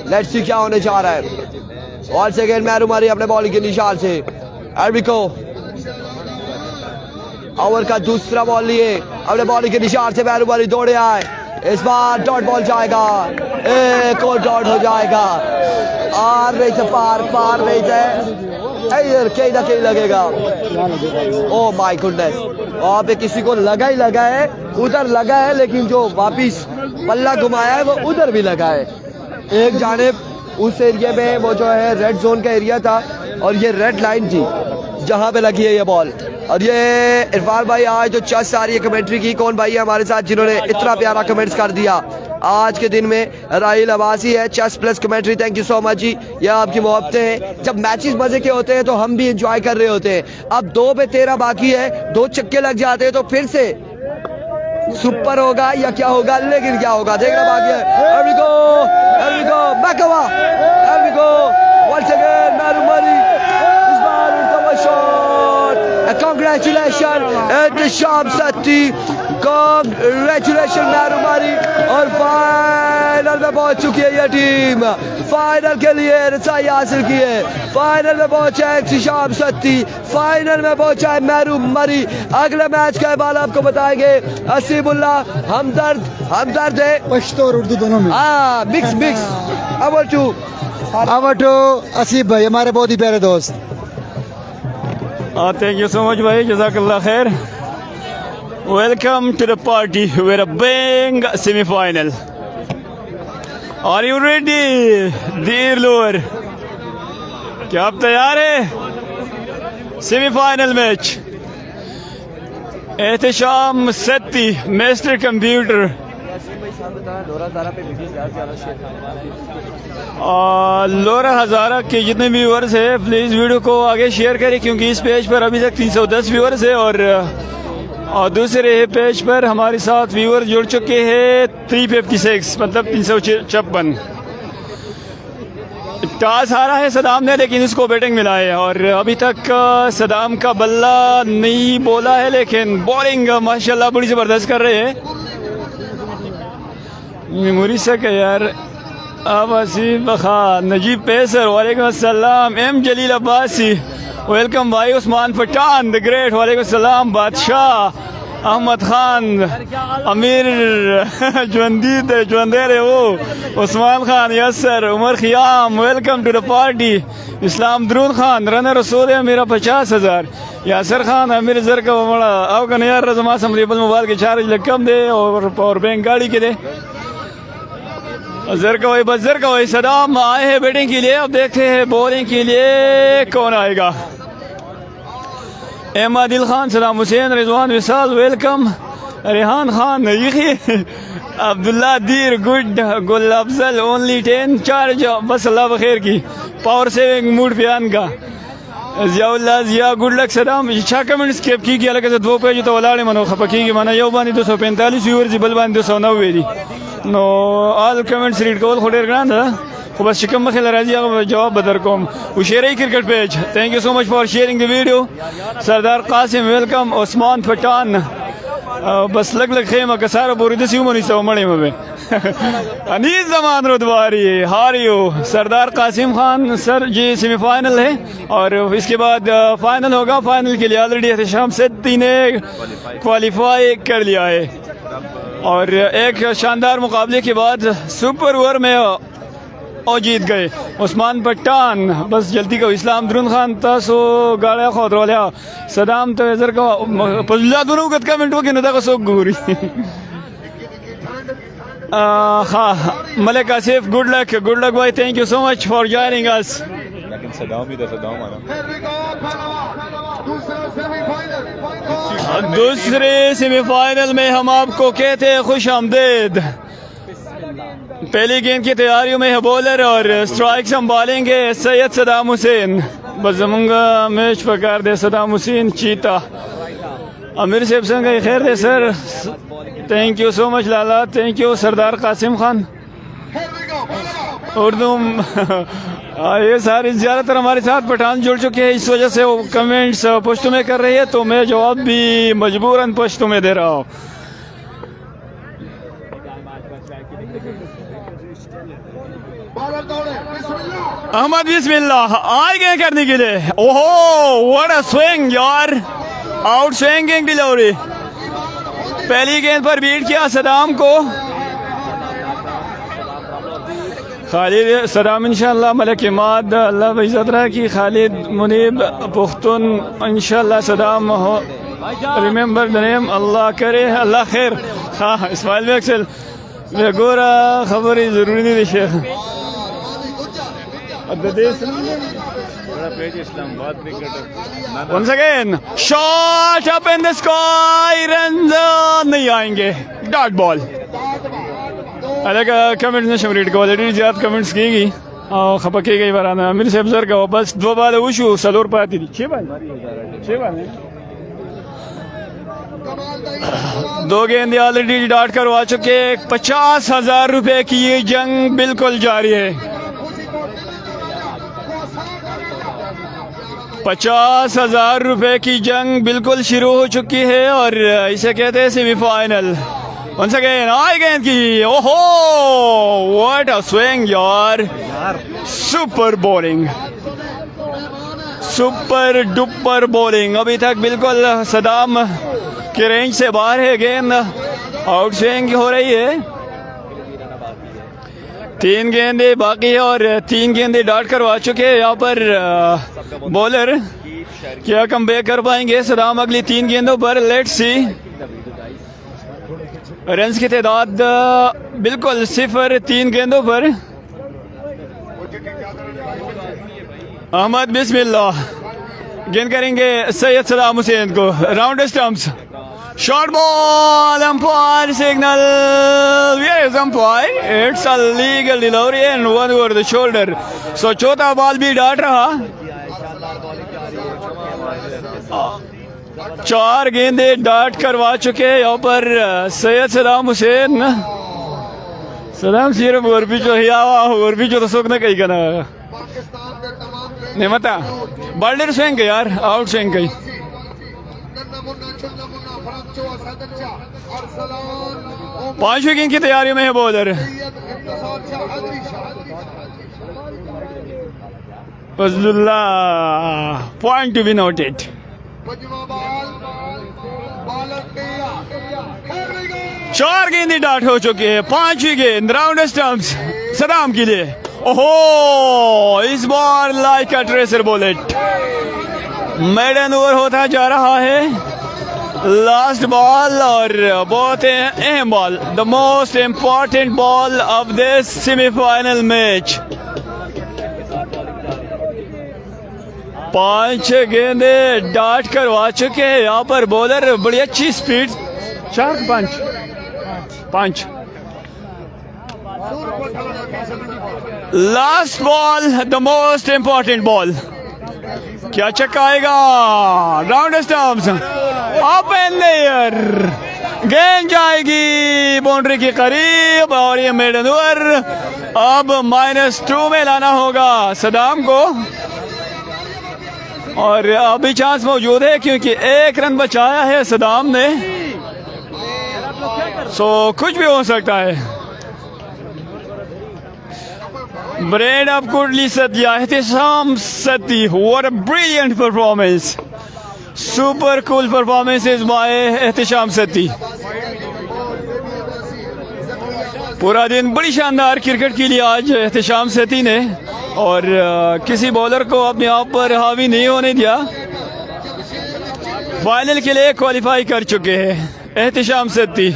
लेट्स सी क्या होने जा रहा है। वंस अगेन मैरू मरी अपने बॉल के निशान से। एविको ओवर का दूसरा बॉल लिए अपने बॉल के निशान से। मैरू मरी दौड़े आए, इस बार डॉट बॉल जाएगा, एक और डॉट हो जाएगा। आर रही थे पार, पार रही थे इधर कहीं ना कहीं लगेगा। ओ माय गुडनेस, वहाँ पे किसी को लगा ही लगा है, उधर लगा है, लेकिन जो वापिस पल्ला घुमाया है वो उधर भी लगा है। एक जानिब उस एरिया में वो जो है रेड जोन का एरिया था और ये रेड लाइन थी जहाँ पे लगी है ये बॉल। और ये इरफान भाई आज जो चस आ रही है कमेंट्री की, कौन भाई है हमारे साथ जिन्होंने इतना प्यारा कमेंट्स कर दिया आज के दिन में? राहिल अब्बासी है, चस plus commentary. Thank you so much ji, ये आपकी मोहब्बतें हैं। जब मैचेस मजे के होते हैं तो हम भी एंजॉय कर रहे होते हैं। अब 2 पे 13 बाकी है, 2 छक्के लग जाते हैं तो फिर से सुपर होगा या क्या होगा, लेकिन क्या होगा देखना बाकी है। Here we go, back हुआ, here we go, once again मैरू मरी, इस बार उनका वो shot, congratulations Ehtisham Satti, congratulations मैरू मरी, और फाइनल में पहुंच चुकी है ये टीम, फाइनल के लिए रसाई हासिल की है, फाइनल में पहुंचा है एहतिशाम सत्ती, फाइनल में पहुंचा है मैरू मरी। अगले मैच का बाल आपको बताएंगे असीमुल्लाह हमदर्द है, पश्तो और उर्दू दोनों में। हाँ मिक्स अवर टू असीब भाई, हमारे बहुत ही प्यारे दोस्त। Thank you so much भाई, जज़ाकल्लाह खैर। Welcome to the party with a bang semi-final. Are you ready, dear Lord? क्या आप तैयार हैं? Semifinal match, Ehtisham Satti master computer Lora Hazara के जितने व्यूअर्स है प्लीज़ वीडियो को आगे शेयर करें, क्योंकि इस पेज पर अभी तक 310 व्यूअर्स है और दूसरे पेज पर हमारे साथ व्यूअर जुड़ चुके हैं 356, मतलब 356। टॉस हारा है सदाम ने, लेकिन इसको बैटिंग मिला है और अभी तक सदाम का बल्ला नहीं बोला है, लेकिन बॉलिंग माशाल्लाह बड़ी ज़बरदस्त कर रहे हैं। मेमोरी से क्या यार, अब असीब खान, नजीब पेसर, वालेकुम अस्सलाम, एम जलील अब्बासी, वेलकम भाई, उस्मान पठान द ग्रेट, वालेकुम अस्सलाम, बादशाह अहमद खान, अमीर ज्वंदेर है वो, Usman Khan, Yasar, Umar Khayyam, welcome to the party, Islam Daroon Khan, रन रसूल है मेरा 50,000, यासर खान, अमीर जर का बड़ा अब का यार रजमा समरीबल मोबाइल के चार्ज लकम दे और पावर बैंक गाड़ी के दे। जर का वही सदाम आए हैं बैटिंग के लिए, अब देखते हैं बॉलिंग के लिए कौन आएगा। एम आदिल खान, सलाम हुसैन, रिजवान विसाल, वेलकम, रेहान खान, अब्दुल्ला दीर, गुल अफजल, ओनली 10 चार्ज, बस अल्लाह बखैर की, पावर सेविंग मूड पियान का, जियाउल्ला जिया, गुड लक सदाम। अच्छा कमेंट्स केप की गया लगे दो पेज तो वलाड़े मनो खपकी की माना यो बानी 245 व्यूअर्स बल बानी 290 दी नो ऑल कमेंट्स रीड को खोडेर ग्रांड को बस शिकम मखेल राजी जवाब बदर कोम उशेरी cricket page. Thank you so much for sharing the video. Sardar Qasim welcome, Usman Pathan बस लग खेमा का सारा पूरी दसी उमर हिस्सा मड़े में अनीस जमान रुदवारी हारियो। सरदार कासिम खान सर जी सेमीफाइनल है और इसके बाद फाइनल होगा। फाइनल के लिए ऑलरेडी एहतिशाम सत्ती ने क्वालिफाई कर लिया है और एक शानदार मुकाबले के बाद सुपर ओवर में और जीत गए उस्मान पठान। बस जल्दी का इस्लाम दरून खान तासो गाड़ा खोद रोलिया सदाम तो इधर का पजला दोनों गत का मिनटों के नदा का सोग गुरी हाँ मलिक आसिफ गुड लक भाई, thank you so much for joining us. लेकिन सदाम भी तो सदाम आना। दूसरे सेमीफाइनल में हम आपको कहते हैं खुश आमदेद। पहली गेंद की तैयारियों में है बॉलर और स्ट्राइक संभालेंगे सैयद सदाम हुसैन। बस जमूंगा मैच पकार दे सदाम हुसैन चीता अमीर सेब संग खैर दे sir, thank you so much लाला, थैंक यू सरदार कासिम खान उर्दू ये सारी ज़्यादातर हमारे साथ पठान जुड़ चुके हैं, इस वजह से वो कमेंट्स पश्तो में कर रही है तो मैं जवाब भी मजबूरन पश्तो में दे रहा हूँ। अहमद बिस्मिल्लाह आए गए करने के लिए। ओहो व्हाट अ स्विंग यार, आउट स्विंगिंग डिलीवरी। पहली गेंद पर बीट किया सदाम को खालिद सदाम इंशाल्लाह मलिक इमाद अल्लाह इज़्ज़त रहा कि खालिद मुनीब पुख्तुन इंशाल्लाह सदाम हो रिमेंबर द नेम अल्लाह करे अल्लाह खैर। हाँ इस्माइल एक्सेल गोरा खबर जरूरी नहीं थी Sheikh Once again, shot up in the sky, runs नहीं आएंगे, डॉट बॉल। अलग कमेंट्स ने शमरीट को ऑलरेडी ज़्यादा कमेंट्स की गई और खपकी गई बराना मेरे से अफसर का बस दो बाल उशू सलोर पाती थी 6 बाल दो गेंदे ऑलरेडी डॉट करवा चुके। 50,000 रुपए की ये जंग बिल्कुल जारी है। 50,000 रुपए की जंग बिल्कुल शुरू हो चुकी है और इसे कहते हैं सेमीफाइनल। वंस अगेन आई गेंद की, ओहो व्हाट अ स्विंग यार, super bowling, super duper bowling. अभी तक बिल्कुल सदाम के रेंज से बाहर है गेंद, आउट स्विंग हो रही है। 3 गेंदे बाकी है और 3 गेंदे डॉट करवा चुके हैं। यहाँ पर बॉलर क्या कम बैक कर पाएंगे सदाम अगली 3 गेंदों पर। Let's see. रन्स की तादाद बिल्कुल 0 3 गेंदों पर। अहमद बिस्मिल्लाह गेंद करेंगे सैयद सदाम हुसैन को। Round stumps, short ball, umpire signal, where is umpire, it's a legal delivery and one over the shoulder. So चौथा बॉल भी डाट रहा। 4 गेंदे डाट करवा चुके यहाँ पर सैयद सदाम हुसैन। सदाम सिर्फ और भी तो सुख न कही करना नहीं मता बॉलर स्विंग यार, आउट स्विंग कही। 5 विकेट की तैयारी में है bowler Fazlullah. Point to be noted. 4 गेंदें डाट हो चुके हैं। 5वीं गेंद राउंड स्टंप्स सदाम के लिए। ओहो, इस बार लाइक का ट्रेसर बुलेट। मेडन ओवर होता जा रहा है। लास्ट बॉल और बहुत अहम ball, the most important ball of this semifinal match. 5 गेंदे डाट करवा चुके हैं यहाँ पर बॉलर। बड़ी अच्छी speed, 4 5। Last ball, the most important ball. क्या छक्का आएगा? Round stumps up in the air, गेंद जाएगी बाउंड्री के करीब और ये मेडन ओवर अब -2 में लाना होगा सदाम को। और अभी चांस मौजूद है क्योंकि 1 रन बचाया है सदाम ने। सो कुछ भी हो सकता है। Brain of Kudli Satya, Ihtisham Sati, what a brilliant performance. Super cool performances by Ihtisham Sati. पूरा दिन बड़ी शानदार क्रिकेट के लिए आज इhtisham सती ने और किसी बॉलर को अपने आप पर हावी नहीं होने दिया। फाइनल के लिए क्वालिफाई कर चुके हैं इhtisham सती।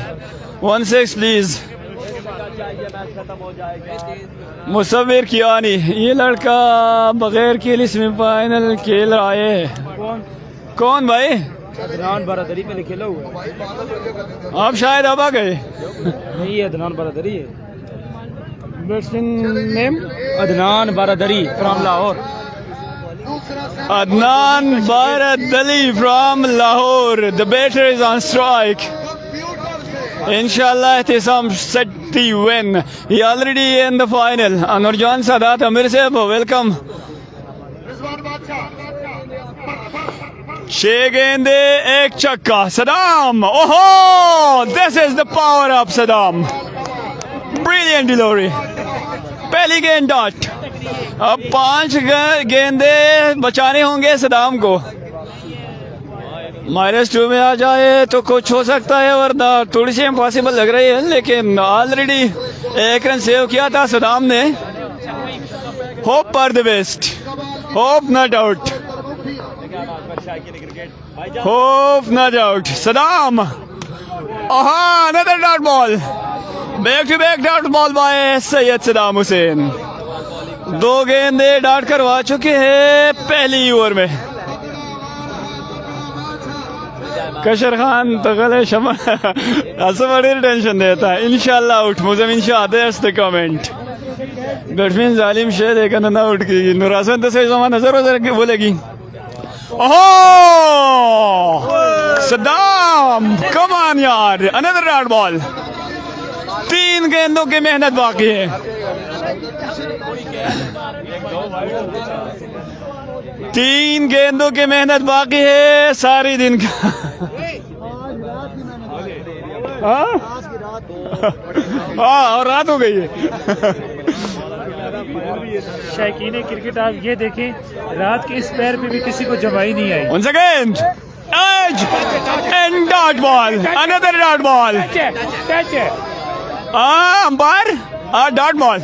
1-6 प्लीज। मुसव्विर किया नहीं, ये लड़का बगैर खेल सेमीफाइनल खेल रहा है। कौन भाई? अदनान बारादरी में खेला हुआ है। आप शायद अब आ गए। नहीं, ये अदनान बारादरी है। Batsman name? Adnan Baradari from Lahore. Adnan Baradali from Lahore. The batter is on strike. Inshallah, Ihtisham Sati win. He already in the final. Nurjan Sadat Amir Sahib, welcome. 6 गेंदे 1 छक्का सदाम। ओहो, this is the power of Saddam. Brilliant delivery. पहली गेंद dot. अब 5 गेंदे बचाने होंगे सदाम को। -2 में आ जाए तो कुछ हो सकता है, वरना थोड़ी सी इम्पॉसिबल लग रही है। लेकिन ऑलरेडी 1 रन सेव किया था सदाम ने। Hope for the best, hope not out, hope not out. Saddam, another dot ball, back to back dot ball by Syed Saddam Hussain. 2 गेंदे डॉट करवा चुके हैं पहली ओवर में। कशर खान तो गले शमा असं बड़ी टेंशन देता है। इंशाल्लाह आउट, मुझे दैट्स द कमेंट। बैट्समैन जालिम शेर एक ना आउट की नुरासन तो सही जमा नजर बोलेगी। ओह सद्दाम, कम ऑन यार, अनदर डॉट बॉल। 3 गेंदों की मेहनत बाकी है। तीन गेंदों की मेहनत बाकी है सारी दिन का। हाँ और रात हो गई है। शौकीन क्रिकेट आप ये देखें, रात के इस पैर पे भी किसी को जमाई नहीं आई। Once again, edge and dot ball, another dot ball. Touch है। Umpire dot ball.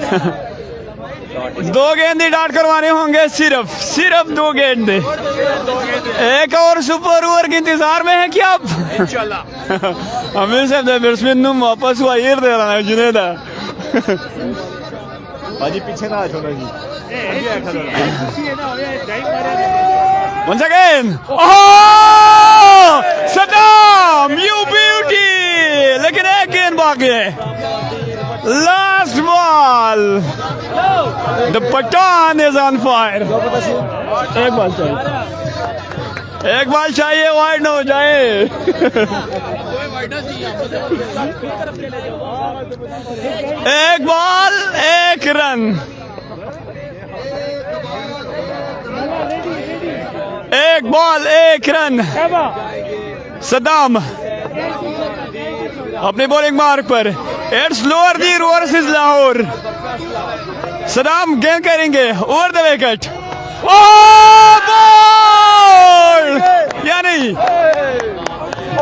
2 गेंदे डॉट करवाने होंगे, सिर्फ 2 गेंदे। एक और सुपर ओवर के इंतजार में है क्या आप? इंशाल्लाह। अमीर साहब बैट्समैन वापस हुआ ये दे रहा है जुनेदा। बाजी पीछे ना छोड़ो जी। Once again, oh, Saddam, you beauty! लेकिन एक गेंद बाकी है। Last ball. The Pathan is on fire. एक बॉल चाहिए, वाइड ना हो जाए। एक बॉल 1 रन। एक बॉल 1 रन। सद्दाम अपने बॉलिंग मार्क पर। It's Lower Dir versus Lahore. सद्दाम गेंद करेंगे ओवर द विकेट। ओ बॉल या नहीं?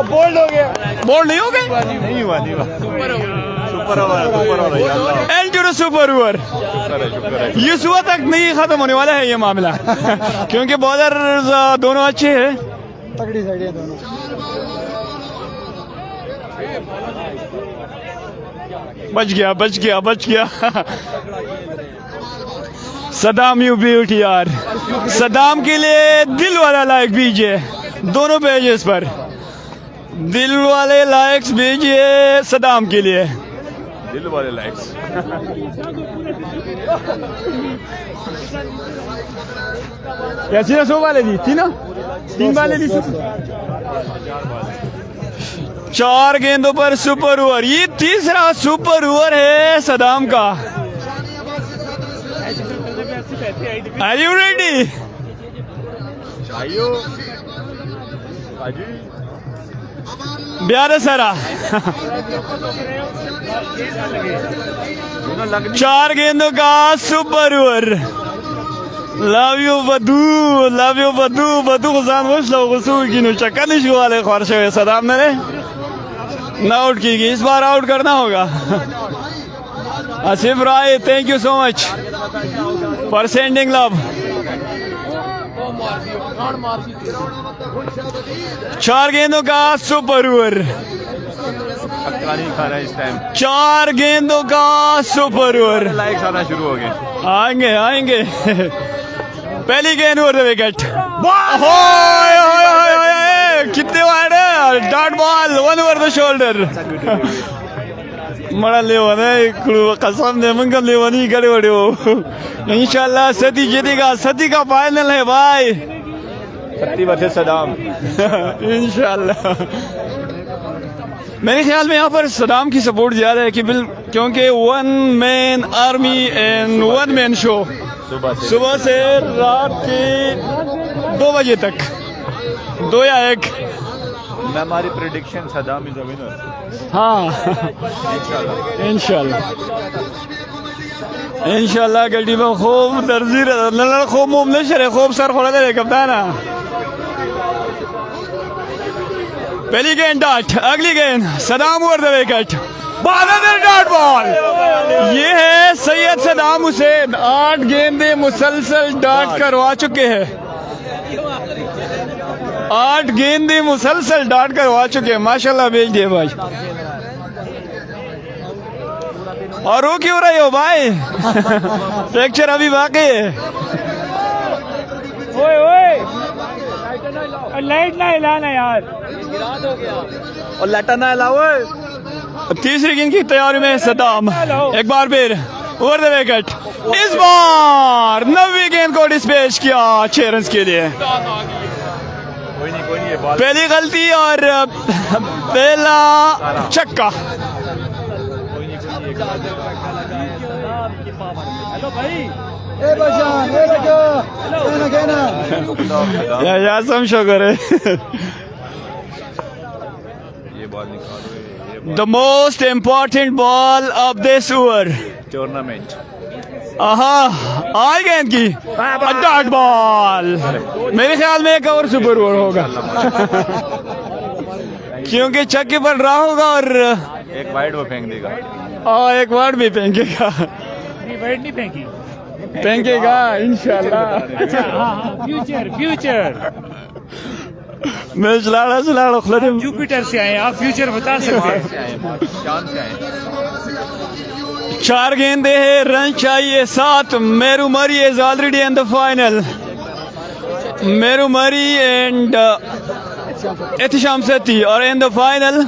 बोल्ड हो गया। बॉल नहीं हो गया? नहीं हुआ super over and two super over. ये सुबह तक नहीं खत्म होने वाला है ये मामला। क्योंकि बॉलर दोनों अच्छे हैं, तगड़ी साइड है दोनों। बच गया। सद्दाम यू ब्यूटी यार। सद्दाम के लिए दिल वाला लाइक भेजिए दोनों पेजेस पर। दिल वाले लाइक्स भेजिए सद्दाम के लिए। दिल वाले लाइक्स। कैसी ना 100 वाले दी थी ना, 3 वाले दी। 4 गेंदों पर सुपर ओवर। ये तीसरा सुपर ओवर है सद्दाम का। Are you ready? ब्यारे सरा। 4 गेंदों का सुपर ओवर। लव यू बदू गुजान खुश लो गुसू की नुचक्का निशु वाले ख्वारश है सद्दाम ने ना आउट की गई। इस बार आउट करना होगा। Asif Rai, thank you so much for sending love. 4 गेंदों का सुपर ओवर। खा रहा है इस टाइम। 4 गेंदों का सुपर ओवर। लाइक्स आना शुरू हो गए। आएंगे। पहली गेंद ओवर द विकेट। कितने वाइड है? Dot ball 1 over the shoulder. मड़ा लेवन कसम ने मंगल लेवनी करे बड़े हो। इंशाल्लाह सदी जीतेगा। सदी का फाइनल है भाई। सत्ती वर्सेस सद्दाम। इंशाल्लाह। मेरे ख्याल में यहाँ पर सद्दाम की सपोर्ट ज्यादा है क्योंकि 1 man army and 1 man show. सुबह से रात के 2 बजे तक 2 या 1। हमारी prediction Saddam is the winner. हाँ इंशाल्लाह गड्डी में खूब दर्जी खूब मुमने शरे खूब सर खोला दे कप्ताना। पहली गेंद डॉट, अगली गेंद Saddam over the wicket. Dot ball. ये है सैयद सद्दाम हुसैन। 8 गेंदे मुसलसल डॉट करवा चुके हैं। 8 गेंदे मुसलसल डॉट करवा चुके हैं। माशाल्लाह भेज दिए भाई। और रो क्यों रहे हो भाई? फ्रैक्चर अभी बाकी है। ओए लाइट ना हिलाना यार। और लटा ना हिलाओ। तीसरी गेंद की तैयारी में सद्दाम। एक बार फिर ओवर द विकेट। इस बार 90 गेंद को डिस्पैच किया 6 रन के लिए। कोई नहीं ये बॉल पहली गलती और पहला छक्का। ए बजान ए लगा कहना या समझो करे। ये बॉल निकालो the most important ball of this over. Tournament आई गेंद की डॉट बॉल। मेरे ख्याल में एक और सुपर ओवर होगा क्योंकि छक्के पर रहा होगा और एक वाइड वो फेंक देगा। एक वार्ड भी फेंकेगा। वाइड नहीं फेंकी। फेंकेगा इंशाल्लाह। अच्छा हाँ फ्यूचर मैं चलाड़ा खुला जुपिटर से आए आप फ्यूचर बता सकते हैं। चांद से आए 4 गेंदे हैं, रन चाहिए 7। मेरू मरी is already in the final. Meru मरी एंड एहतिशाम सेठी और इन द फाइनल।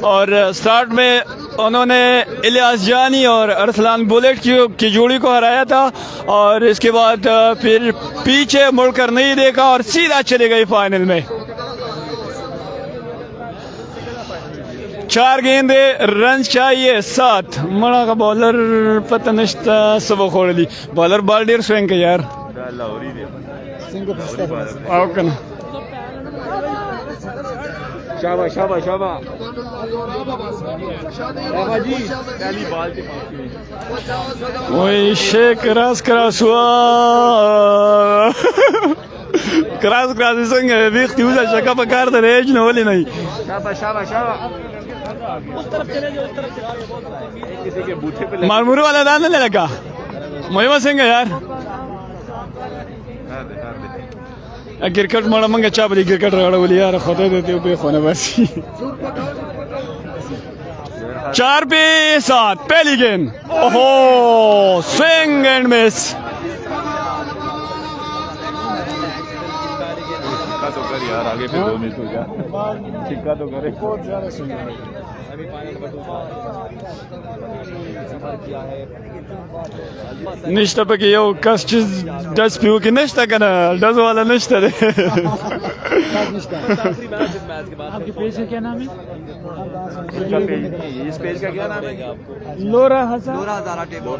और स्टार्ट में उन्होंने इलियास जानी और अरसलान बुलेट की जोड़ी को हराया था और इसके बाद फिर पीछे मुड़कर नहीं देखा और सीधा चले गए फाइनल में। 4 गेंदे, रन चाहिए 7। मड़ा का बॉलर पता नश्ता सब खोल दी। बॉलर बॉल डेर स्विंग के यार शाबाश शाबाश शाबाश जी पहली बॉल के वही शेख क्रॉस हुआ क्रॉस संग बीख तुझा शका पकार दे रेज न होली नहीं। शाबाश शाबाश शाबाश किसी के बूथे पे मारमुरू वाला दान नहीं लगा मोहिमा सिंह यार। क्रिकेट माड़ा मंगे चाबली क्रिकेट रगड़ा बोली यार खोते देते पे खोने बसी। 4 पे 7 पहली गेंद। ओहो स्विंग एंड मिस। तो कर यार आगे पे 2 मिस हो गया। छिक्का तो करे बहुत ज्यादा स्विंग निश्ता पे कि यो कस चीज डस पियो कि निश्ता करना डस वाला निश्ता दे। आपके पेज का क्या नाम है? इस पेज का क्या नाम है? लोरा हज़ारा टेबल।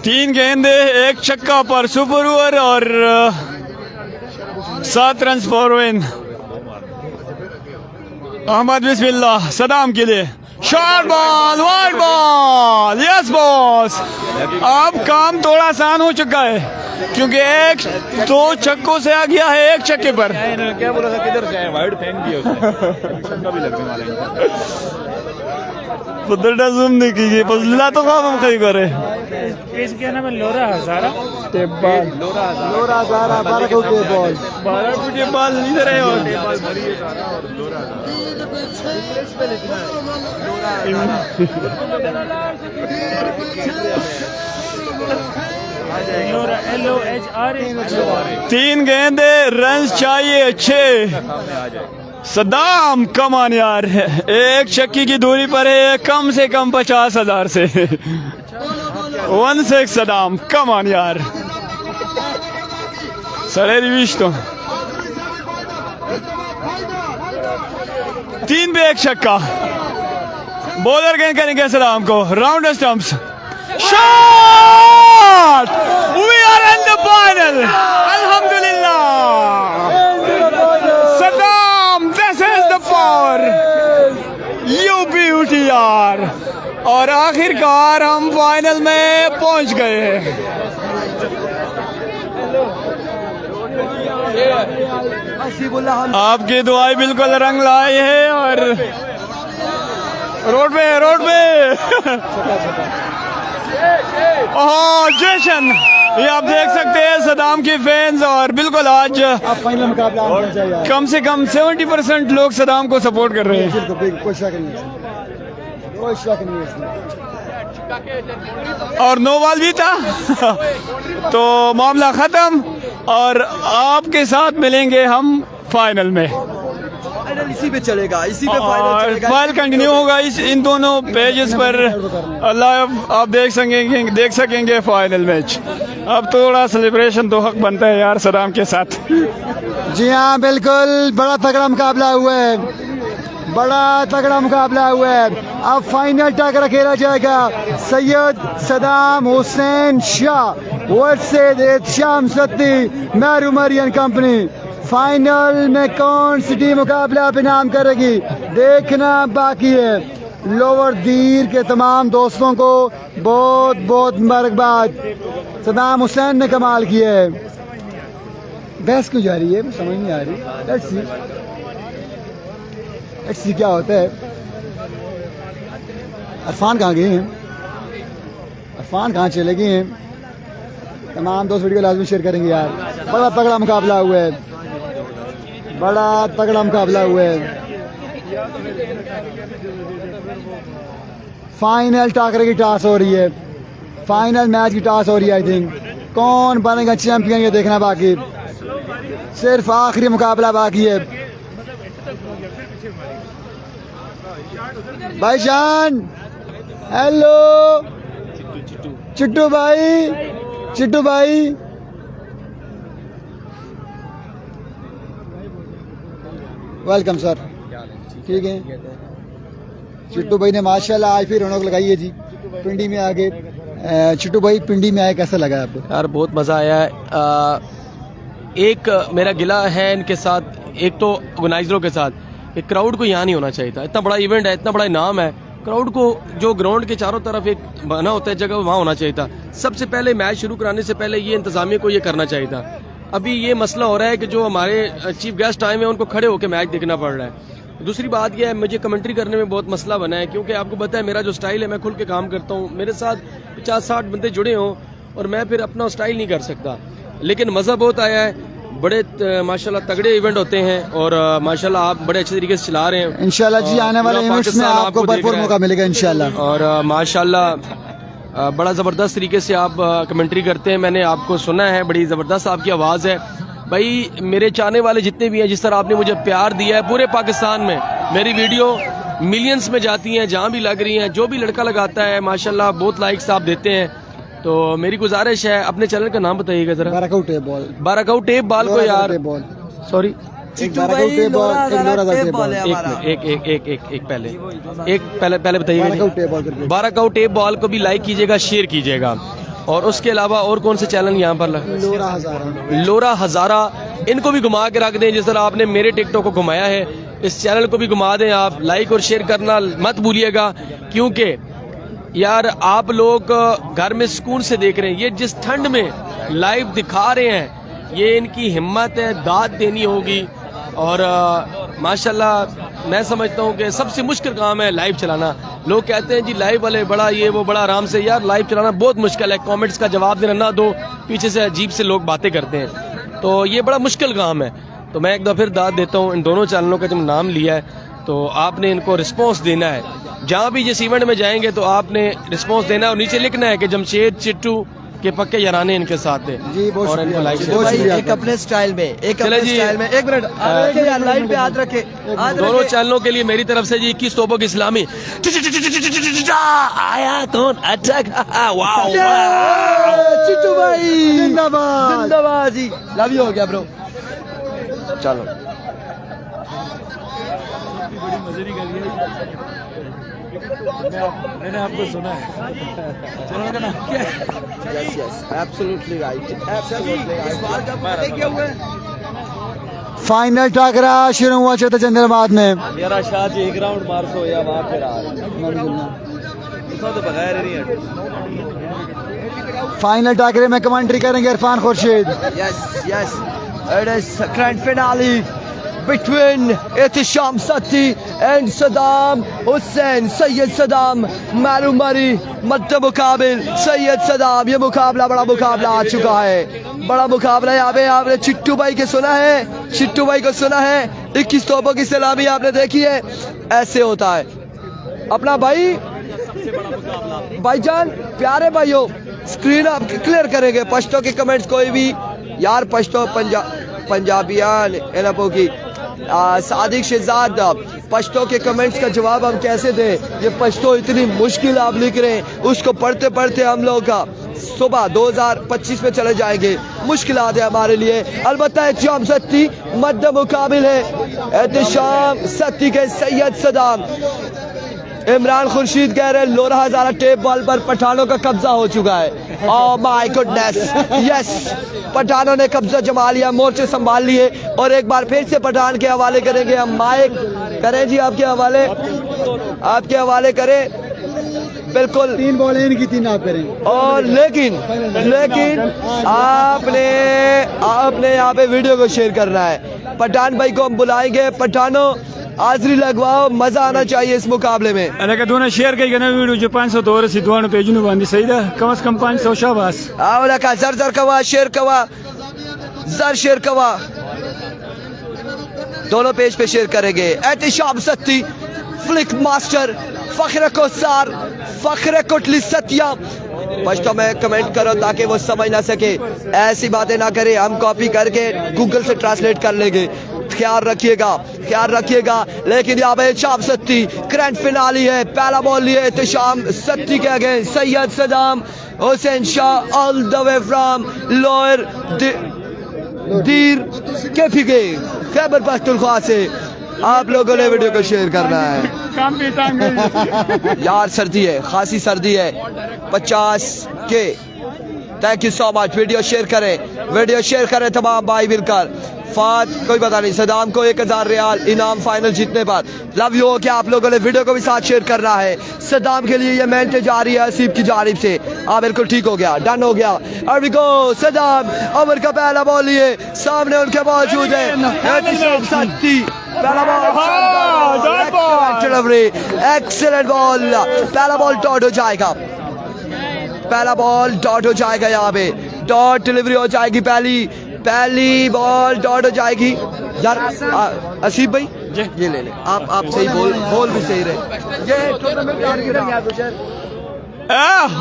3 गेंदे, 1 छक्का पर सुपर ओवर और 7 रन फॉर विन। अहमद बिस्मिल्लाह सदाम के लिए short ball wide ball. Yes boss, अब काम थोड़ा आसान हो चुका है क्योंकि 1-2 छक्कों से आ गया है 1 छक्के पर। क्या बोला था किधर से आए? वाइड फेंक दिया उसने। छक्का भी लगने वाला है। पुदरडा जूम नहीं की पजला तो काम कहीं करे। पेज क्या नाम है? लोरा हज़ारा टेबल लोरा हज़ारा 12 को के बॉल 12 फुट बॉल इधर है और टेबल भरी है सारा और लोरा लोरा LOHRA। 3 गेंदे, रन चाहिए 6। सदाम कमान यार 1 छक्की की दूरी पर है कम से कम 50,000 से। 1-6 सदाम कमान यार सरे रिविश तो 3 पे 1 छक्का। बॉलर गेंद करेंगे सदाम को round stumps. Shot, we are in the final अल्हम्दुलिल्लाह। Saddam this is the power you beauty यार। और आखिरकार हम फाइनल में पहुंच गए हैं। आपकी दुआएं बिल्कुल रंग लाए हैं और रोड पे ओह जशन, ये आप देख सकते हैं सदाम के फैंस। और बिल्कुल आज अब फाइनल मुकाबला होना चाहिए। कम से कम 70% लोग सदाम को सपोर्ट कर रहे हैं। कोई शक नहीं, कोई शक नहीं है इसमें। और नो बॉल भी था तो मामला खत्म और आपके साथ मिलेंगे हम फाइनल में। फाइनल इसी पे चलेगा, इसी पे फाइनल चलेगा। फाइनल कंटिन्यू होगा इन दोनों पेजेस पर लाइव आप देख सकेंगे फाइनल मैच। अब थोड़ा सेलिब्रेशन तो हक बनता है यार सदाम के साथ। जी हाँ बिल्कुल, बड़ा तगड़ा मुकाबला हुआ है, बड़ा तगड़ा मुकाबला हुआ है। अब फाइनल टक्कर खेला जाएगा सैयद सदाम हुसैन शाह वर्सेस एहतिशाम सत्ती मैरू मरियन कंपनी। फाइनल में कौन सी टीम मुकाबला पे नाम करेगी देखना बाकी है। लोअर दीर के तमाम दोस्तों को बहुत बहुत मुबारकबाद। सदाम हुसैन ने कमाल किया है। बहस क्यों जा रही है समझ नहीं आ रही। लेट्स सी क्या होता है। अरफान कहाँ गए हैं? अरफान कहाँ चले गए हैं? तमाम दोस्त वीडियो लाजमी शेयर करेंगे यार। बड़ा तगड़ा मुकाबला हुआ है, बड़ा तगड़ा मुकाबला हुआ है। फाइनल टाकरे की टास हो रही है, फाइनल मैच की टास हो रही है। आई थिंक कौन बनेगा चैंपियन ये देखना बाकी, सिर्फ आखिरी मुकाबला बाकी है। भाईजान हेलो, चिट्टू भाई, चिट्टू भाई वेलकम सर। ठीक है, चिट्टू भाई ने माशाल्लाह आज फिर रौनक लगाई है जी पिंडी में आके। चिट्टू भाई पिंडी में आए कैसा लगा आपको? यार बहुत मज़ा आया है। एक मेरा गिला है इनके साथ, एक तो ऑर्गेनाइजरों के साथ, एक क्राउड को यहाँ नहीं होना चाहिए था। इतना बड़ा इवेंट है, इतना बड़ा इनाम है, क्राउड को जो ग्राउंड के चारों तरफ एक बना होता है जगह वहाँ होना चाहिए था। सबसे पहले मैच शुरू कराने से पहले ये इंतजामिया को ये करना चाहिए था। अभी ये मसला हो रहा है कि जो हमारे चीफ गेस्ट आए हैं उनको खड़े होकर मैच देखना पड़ रहा है। दूसरी बात यह है मुझे कमेंट्री करने में बहुत मसला बना है, क्योंकि आपको पता है मेरा जो स्टाइल है, मैं खुल के काम करता हूँ, मेरे साथ 50-60 बंदे जुड़े हों और मैं फिर अपना स्टाइल नहीं कर सकता। लेकिन मज़ा बहुत आया है, बड़े माशाल्लाह तगड़े इवेंट होते हैं और माशाल्लाह आप बड़े अच्छे तरीके से चला रहे हैं। इंशाल्लाह जी आने वाले इवेंट्स में आपको भरपूर मौका मिलेगा इंशाल्लाह। और माशाल्लाह बड़ा ज़बरदस्त तरीके से आप कमेंट्री करते हैं, मैंने आपको सुना है, बड़ी ज़बरदस्त आपकी आवाज़ है। भाई मेरे चाहने वाले जितने भी हैं, जिस तरह आपने मुझे प्यार दिया है पूरे पाकिस्तान में, मेरी वीडियो मिलियंस में जाती हैं, जहाँ भी लग रही हैं, जो भी लड़का लगाता है माशाल्लाह बहुत लाइक्स आप देते हैं। तो मेरी गुजारिश है अपने चैनल का नाम बताइएगा जरा। बारकाऊ टेप बॉल, बारकाऊ टेप बॉल को यार सॉरी चिट्टू भाई एक पहले बताइएगा। बारकाऊ टेप बॉल को भी लाइक कीजिएगा, शेयर कीजिएगा। और उसके अलावा और कौन से चैनल यहाँ पर लोरा हजारा, इनको भी घुमा के रख दें जिस तरह आपने मेरे टिकटॉक को घुमाया है, इस चैनल को भी घुमा दें आप। लाइक और शेयर करना मत भूलिएगा, क्योंकि यार आप लोग घर में सुकून से देख रहे हैं। ये जिस ठंड में लाइव दिखा रहे हैं, ये इनकी हिम्मत है, दाद देनी होगी। और माशाल्लाह मैं समझता हूँ कि सबसे मुश्किल काम है लाइव चलाना। लोग कहते हैं जी लाइव वाले बड़ा ये वो बड़ा आराम से, यार लाइव चलाना बहुत मुश्किल है। कमेंट्स का जवाब देना ना दो, पीछे से अजीब से लोग बातें करते हैं, तो ये बड़ा मुश्किल काम है। तो मैं एक दफ़ा फिर दाद देता हूँ, इन दोनों चैनलों का जब नाम लिया है तो आपने इनको रिस्पॉन्स देना है। जहाँ भी जिस इवेंट में जाएंगे तो आपने रिस्पॉन्स देना और नीचे लिखना है कि जमशेद चिट्टू के पक्के याराने इनके साथ थे जी। और इनको लाइक एक अपने स्टाइल में, एक अपने स्टाइल में। एक मिनट लाइन पे हाथ रखे। दोनों चैनलों के लिए मेरी तरफ से जी 21 तोपों की इस्लामी आया कौन अच्छा। वाओ चिट्टू भाई जिंदाबाद, जिंदाबाद जी। लव यू हो गया ब्रो। चलो मैंने आपको सुना है। चैनल का नाम क्या है? Yes yes absolutely right, absolutely right. Final टाकरा शुरू हुआ चौथे चंद्रमाद में। मेरा शाह जी एक राउंड मार सो या वहां पे तो बगैर नहीं है। फाइनल टाकरे में कमेंट्री करेंगे Irfan Khurshid. Yes yes, it is grand finale between Ehtisham Satti and Saddam Hussain. Syed Saddam मैरू मरी मध्य मुकाबिल सैयद सदाम। ये मुकाबला बड़ा मुकाबला आ चुका है, बड़ा मुकाबला। यहाँ पे आपने चिट्टू भाई के सुना है, चिट्टू भाई को सुना है। 21 तोपों की सलामी आपने देखी है, ऐसे होता है अपना भाई। भाईजान प्यारे भाइयों, स्क्रीन आप क्लियर करेंगे पश्तो के कमेंट्स कोई भी यार, पश्तो पंजाबियान एनापो की सादिक शहजाद, पश्तो के कमेंट्स का जवाब हम कैसे दें? ये पश्तो इतनी मुश्किल आप लिख रहे हैं, उसको पढ़ते पढ़ते हम लोग का सुबह 2025 में चले जाएंगे। मुश्किल है हमारे लिए। अलबत्ता एहतिशाम सत्ती मद्द मुकाबिल है। एहतिशाम सत्ती के सैयद सदाम। इमरान खुर्शीद कह रहे हैं लोरा हजारा टेप बॉल पर पठानों का कब्जा हो चुका है। ओह माय गुडनेस, यस, पठानों ने कब्जा जमा लिया, मोर्चे संभाल लिए और एक बार फिर से पठान के हवाले करेंगे हम। माइक करें जी, आपके हवाले करें। बिल्कुल 3 बॉल इनकी 3 आप करें। और लेकिन आपने यहाँ पे वीडियो को शेयर करना है। पठान भाई को हम बुलाएंगे। पठानों हाजिरी लगवाओ, मजा आना चाहिए इस मुकाबले में। अरे दोनों शेयर कई ना वीडियो जो 500 दौर से दोनों पेज नु बांधी सही था, कम से कम 500 शाबाश। आओ रखा जर कवा शेयर कवा जर शेयर कवा दोनों पेज पे शेयर करेंगे। Ehtisham Satti, flick master, Fakhr Kausar, Fakhr Kotli Satya. पश्तो में कमेंट करो ताकि वो समझ ना सके, ऐसी बातें ना करे। हम कॉपी करके गूगल से ट्रांसलेट कर लेंगे। ख्याल रखिएगा। लेकिन यहाँ पे एहतिशाम सत्ती ग्रैंड फिनाली है। पहला बॉल लिए एहतिशाम सत्ती के against Syed Saddam Hussain Shah all the way from lower दीर केफीके खैबर पख्तूनख्वा से। आप लोगों ने वीडियो को शेयर करना है यार। सर्दी है, खासी सर्दी है। 50 के thank you so much. Video share करें तमाम भाई मिलकर। फात कोई पता नहीं, सदाम को 1000 रियाल इनाम फाइनल जीतने पर। लव यू हो क्या आप लोगों ने वीडियो को भी साथ शेयर करना है। सदाम के लिए ये मेहनत जारी है हसीब की जानिब से। बिल्कुल ठीक हो गया, डन हो गया। और भी गो सदाम ओवर का पहला बॉल लिए, सामने उनके मौजूद है एहतिशाम सत्ती। पहला बॉल डिलीवरी, एक्सीलेंट बॉल। पहला बॉल डॉट हो जाएगा यहाँ पे। डॉट डिलीवरी हो जाएगी। पहली बॉल डॉट हो जाएगी यार। असीब भाई ये ले आप सही बोल भी सही रहे। ये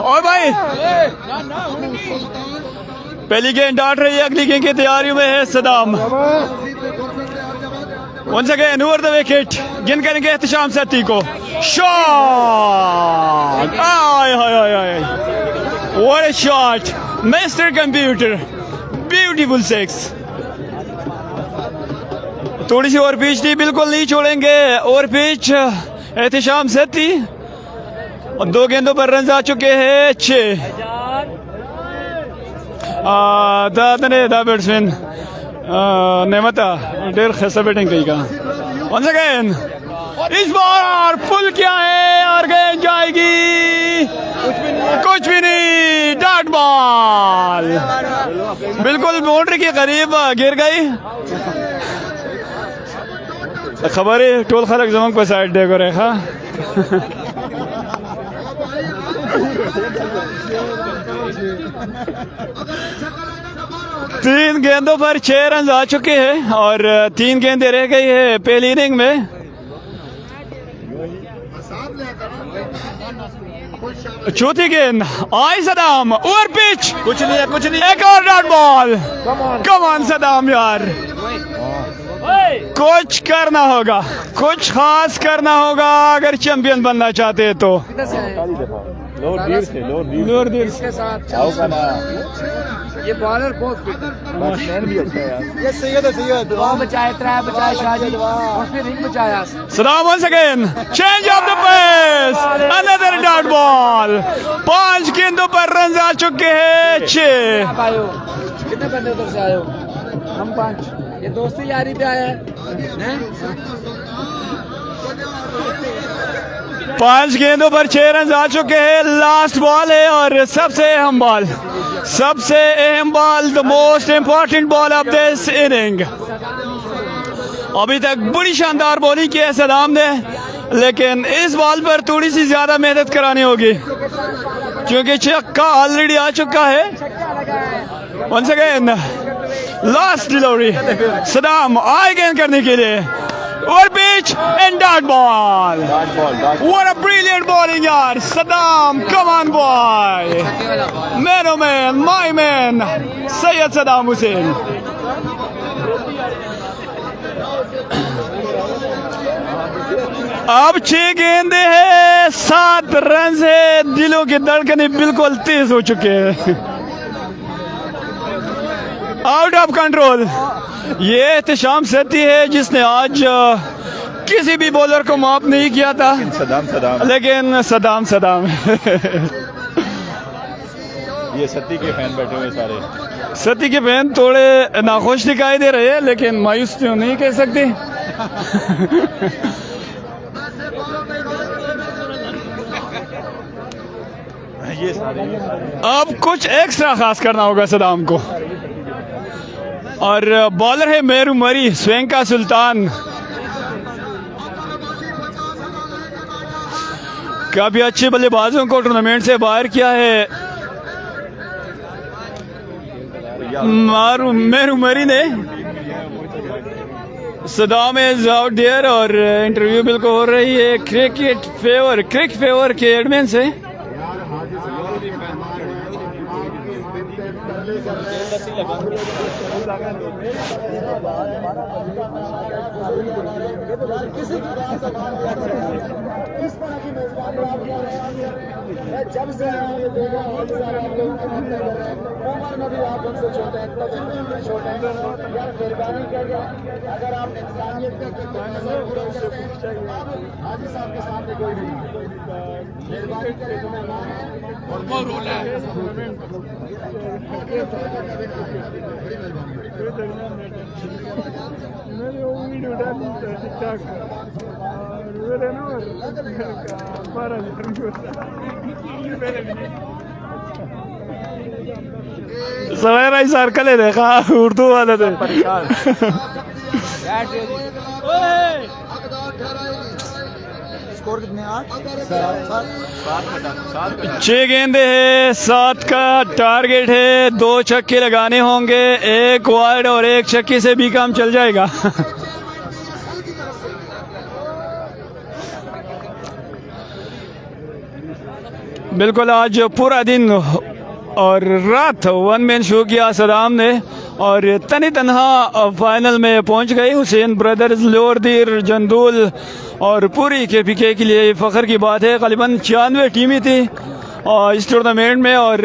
और भाई पहली गेंद डॉट रही है, अगली गेंद की तैयारी में है Saddam. Once again, over the wicket, गिन करेंगे एहतिशाम सत्ती को। Shot, what a shot, Mr. Computer, beautiful six। थोड़ी सी और पिच थी, बिल्कुल नहीं छोड़ेंगे और पिच एहतिशाम सत्ती। और 2 गेंदों पर रन आ चुके हैं 6। दा बैट्समैन नेमता डेर खसा बैटिंग कही का। Once again, इस बार पुल क्या है और गेंद जाएगी कुछ भी नहीं। डॉट बॉल बिल्कुल बाउंड्री के करीब गिर गई। खबर है टोल खलक जमंग पर साइड देखो रेखा। तीन गेंदों पर 6 रन आ चुके हैं और 3 गेंदें रह गई है पहली इनिंग में। चौथी गेंद आई सदाम ओवर पिच, कुछ नहीं एक और dot ball. Come on Saddam यार, कुछ करना होगा, कुछ खास करना होगा अगर चैंपियन बनना चाहते हैं तो। लोअर देर से ये बॉलर बहुत फिट है। ये सैयद बचाए 3 बचाए शाहजी और फिर रिंग बचाया। Saddam once again, change of the pace, another dot ball। 5 गेंदों पर रन आ चुके हैं 6। कितने बंदे उधर से आए हो? हम 5। ये दोस्ती यारी पे आया है। 5 गेंदों पर 6 रन आ चुके हैं। लास्ट बॉल है और सबसे अहम ball, the most important ball of this inning. अभी तक बड़ी शानदार बॉलिंग की है सदाम ने, लेकिन इस बॉल पर थोड़ी सी ज्यादा मेहनत करानी होगी क्योंकि छक्का ऑलरेडी आ चुका है। Once again, last delivery Saddam आए गेंद करने के लिए और pitch and dot ball. What a brilliant bowling यार Saddam, come on boy, man oh man, my man, Syed Saddam Hussain. अब 6 गेंदे हैं, 7 रन से दिलों की धड़कनें बिल्कुल तेज हो चुके हैं। Out of control. ये एहतिशाम सती है जिसने आज किसी भी बॉलर को माफ नहीं किया था, लेकिन सदाम ये सती के फैन बैठे हुए सारे। सती के फैन थोड़े नाखुश दिखाई दे रहे हैं, लेकिन मायूस तो नहीं कह सकते। ये सारे अब कुछ एक्स्ट्रा खास करना होगा सदाम को। और बॉलर है मेरू मरी, स्विंग का सुल्तान। काफी अच्छे बल्लेबाजों को टूर्नामेंट से बाहर किया है मेरू मरी ने। सदाम इज आउट देयर और इंटरव्यू बिल्कुल हो रही है क्रिक फेवर के एडमिन से। जब से ये देखा उम्र में भी आप उनसे छोटे हैं, तजुर्बे में छोटे हैं, यार मेहरबानी करके अगर आप इंसानियत का हाजी साहब के सामने कोई नहीं, मेहरबानी करके मेहमान है और बहुत रोल है। सवेरा ही सर्कल है, देखा उर्दू वाले थे। स्कोर कितने? 6 गेंदे है, 7 का टारगेट है। 2 छक्के लगाने होंगे, 1 वाइड और 1 छक्के से भी काम चल जाएगा। बिल्कुल आज पूरा दिन और रात वन मैन शो किया सदाम ने और तनी तनहा फाइनल में पहुंच गए। हुसैन ब्रदर्स, लोअरदीर, जंदूल और पूरी KPK के लिए फ़ख्र की बात है। करीबन 96 टीमें थी और इस टूर्नामेंट में और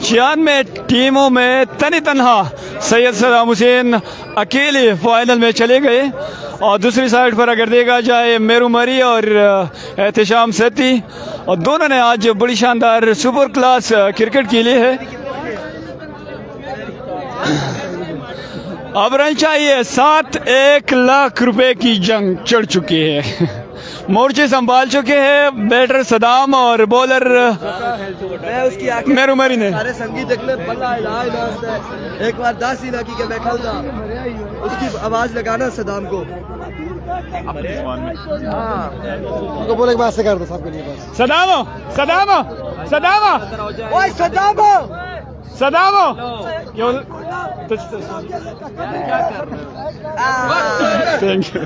96 टीमों में तनी तनहा सैयद सदाम हुसैन अकेले फाइनल में चले गए। और दूसरी साइड पर अगर देखा जाए मेरू मरी और एहतिशाम सती, और दोनों ने आज बड़ी शानदार सुपर क्लास क्रिकेट खेली है। अब रन चाहिए 7, 1 लाख रुपए की जंग चढ़ चुकी है। मोर्चे संभाल चुके हैं बैटर सदाम और बॉलर मेरू मरी ने। सारे संगीत देखले बल्ला एक बार दासी ना की के बैठा था, उसकी आवाज लगाना सदाम को। उनको बोले बात से कर दो सबके लिए बस। सदामो सदामो सदामो ओए सदामो सदामो थैंक यू।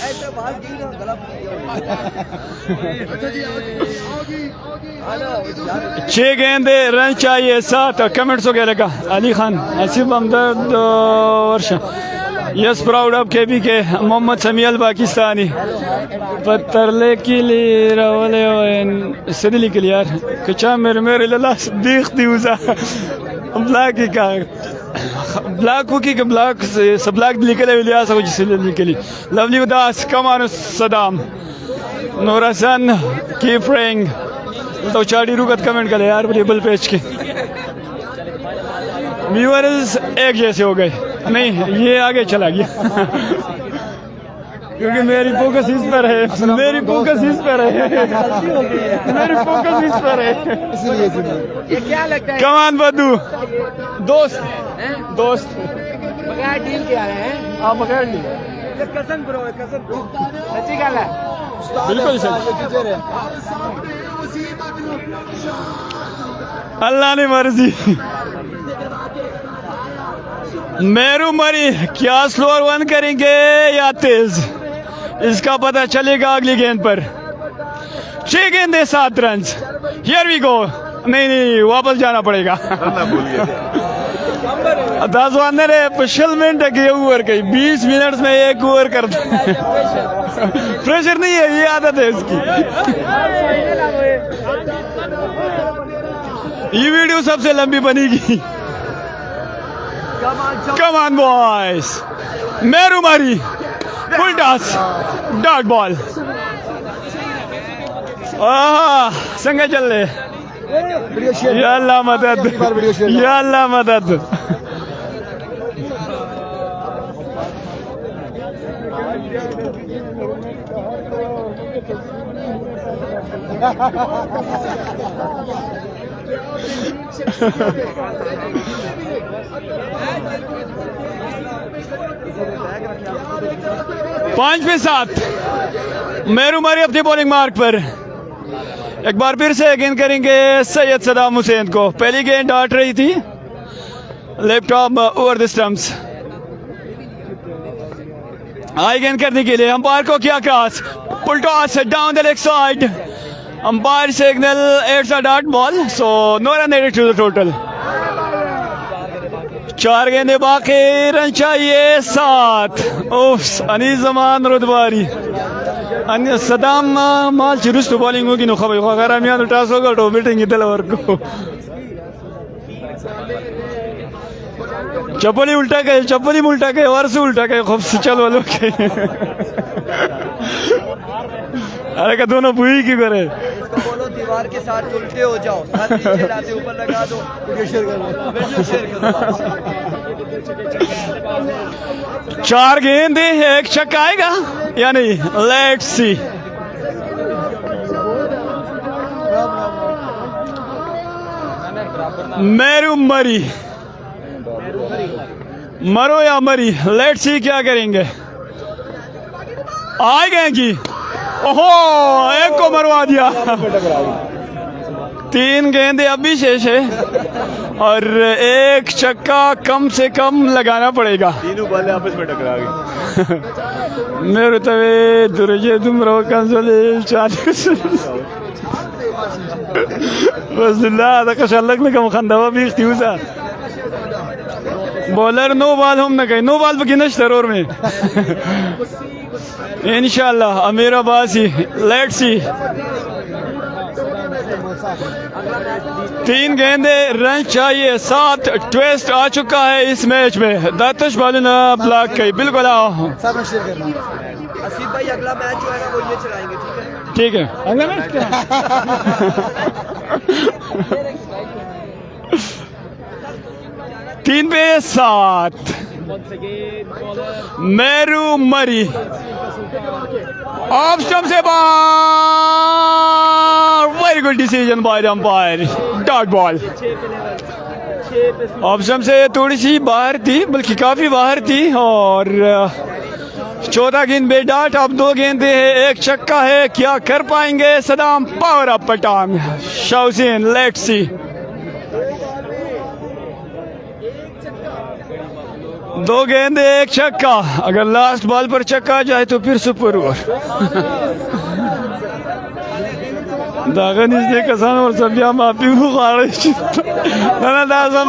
ऐसे बात की ना गलत। 6 गेंदे, रन चाहिए 7। कमेंट्स वगैरह का Ali Khan, Asif Hamdard, Varsha, yes proud of KPK, Mohammad समील पाकिस्तानी, पत्तरले के लिए रावले सदली के लिए यार कच्चा मेरे लला देखती उसा ब्लैक का ब्लैक कुकी के ब्लैक से सब ब्लैक निकले लिया सब जिसले निकली। लवली उदास कमान सदाम नूर हसन की फ्रेंग तो चाड़ी रुकत कमेंट करे यार बल पेज के व्यूअर्स एक जैसे हो गए। नहीं ये आगे चला गया क्योंकि मेरी फोकस इस पर है, मेरी फोकस इस पर है, मेरी फोकस इस पर है। ये क्या लगता है? कमान बदू दोस्त दोस्त बगैर डील के आ रहे हैं आप बगैर ली कसम ब्रो, कसम ब्रो, सच्ची गल है, बिल्कुल सही। अल्लाह ने मर्जी। मेरू मरी क्या स्लोअर वन करेंगे या तेज, इसका पता चलेगा अगली गेंद पर। 6 गेंदे 7 रन। Here we go. नहीं वापस जाना पड़ेगा। 10 वाने रे स्पेशल मिनट के ओवर कहीं 20 मिनट में एक ओवर करते प्रेशर नहीं है, ये आदत है इसकी। ये वीडियो सबसे लंबी बनेगी। कम ऑन बॉयज, मेरू मारी फुल टॉस डॉट बॉल। संगे चल ले, या अल्लाह मदद, या अल्लाह मदद। पांच पे 7 मेरू मारी अपनी बॉलिंग मार्क पर। एक बार फिर से गेंद करेंगे सैयद सदाम हुसैन को। पहली गेंद डाट रही थी left arm over the stumps. आई गेंद करने के लिए अंपायर को किया cross, full toss down the leg side. Umpire signal it's a dot ball, so no run added to the total. 4 गेंदे बाकी, रन चाहिए 7। उफ, अनीस जमान रुदबारी अन्य सदाम माल चिरुस्तु बॉलिंग होगी नो खबर अगर हम यहाँ टास होगा तो मीटिंग इधर वर्क को चप्पली उल्टा गए वर्ष उल्टा गए खूब से चल वालों के अरे का दोनों बुई की करे इसको बोलो दीवार के साथ उल्टे हो जाओ, सर नीचे लाते ऊपर लगा दो, शेयर करो। 4 गेंदे, एक छक्का आएगा या नहीं, लेट्स सी। मेरू मरी, मरो या मरी, लेट्स सी क्या करेंगे। आएगा कि ओहो, एक को मरवा दिया। 3 गेंदे अभी शेष है और एक छक्का कम से कम लगाना पड़ेगा। तीनों बल्ले आपस में टकरा गए। मेरे तवे दुर्जे तुम रो कंसोले बस कशलक में कम खंदावा भी इख्तियूसा बॉलर नो बॉल हम ना कहीं, नो बॉल बगिनश तरोर में इंशाल्लाह अमीर अब्बासी। Let's see. 3 गेंदे, रन चाहिए 7। ट्विस्ट आ चुका है इस मैच में। दातश बालन ब्लॉक कही बिल्कुल आओ। असीफ भाई अगला मैच जो है वो ये चलाएंगे, ठीक है। अगला मैच क्या 3 पे 7 मेरू मरी ऑफ स्टंप से बाहर। Very good decision by the umpire, dot ball. Off stump से थोड़ी सी बाहर थी, बल्कि काफी बाहर थी। और 14 गेंद बे डॉट। अब 2 गेंदे है, एक छक्का है, क्या कर पाएंगे सदाम। पावर अप पठान शाउसिन। Let's see. 2 गेंदे, एक छक्का। अगर लास्ट बॉल पर छक्का जाए तो फिर सुपर ओवर। दागन इसने कसम और सबिया माफी बुखार ना दाजम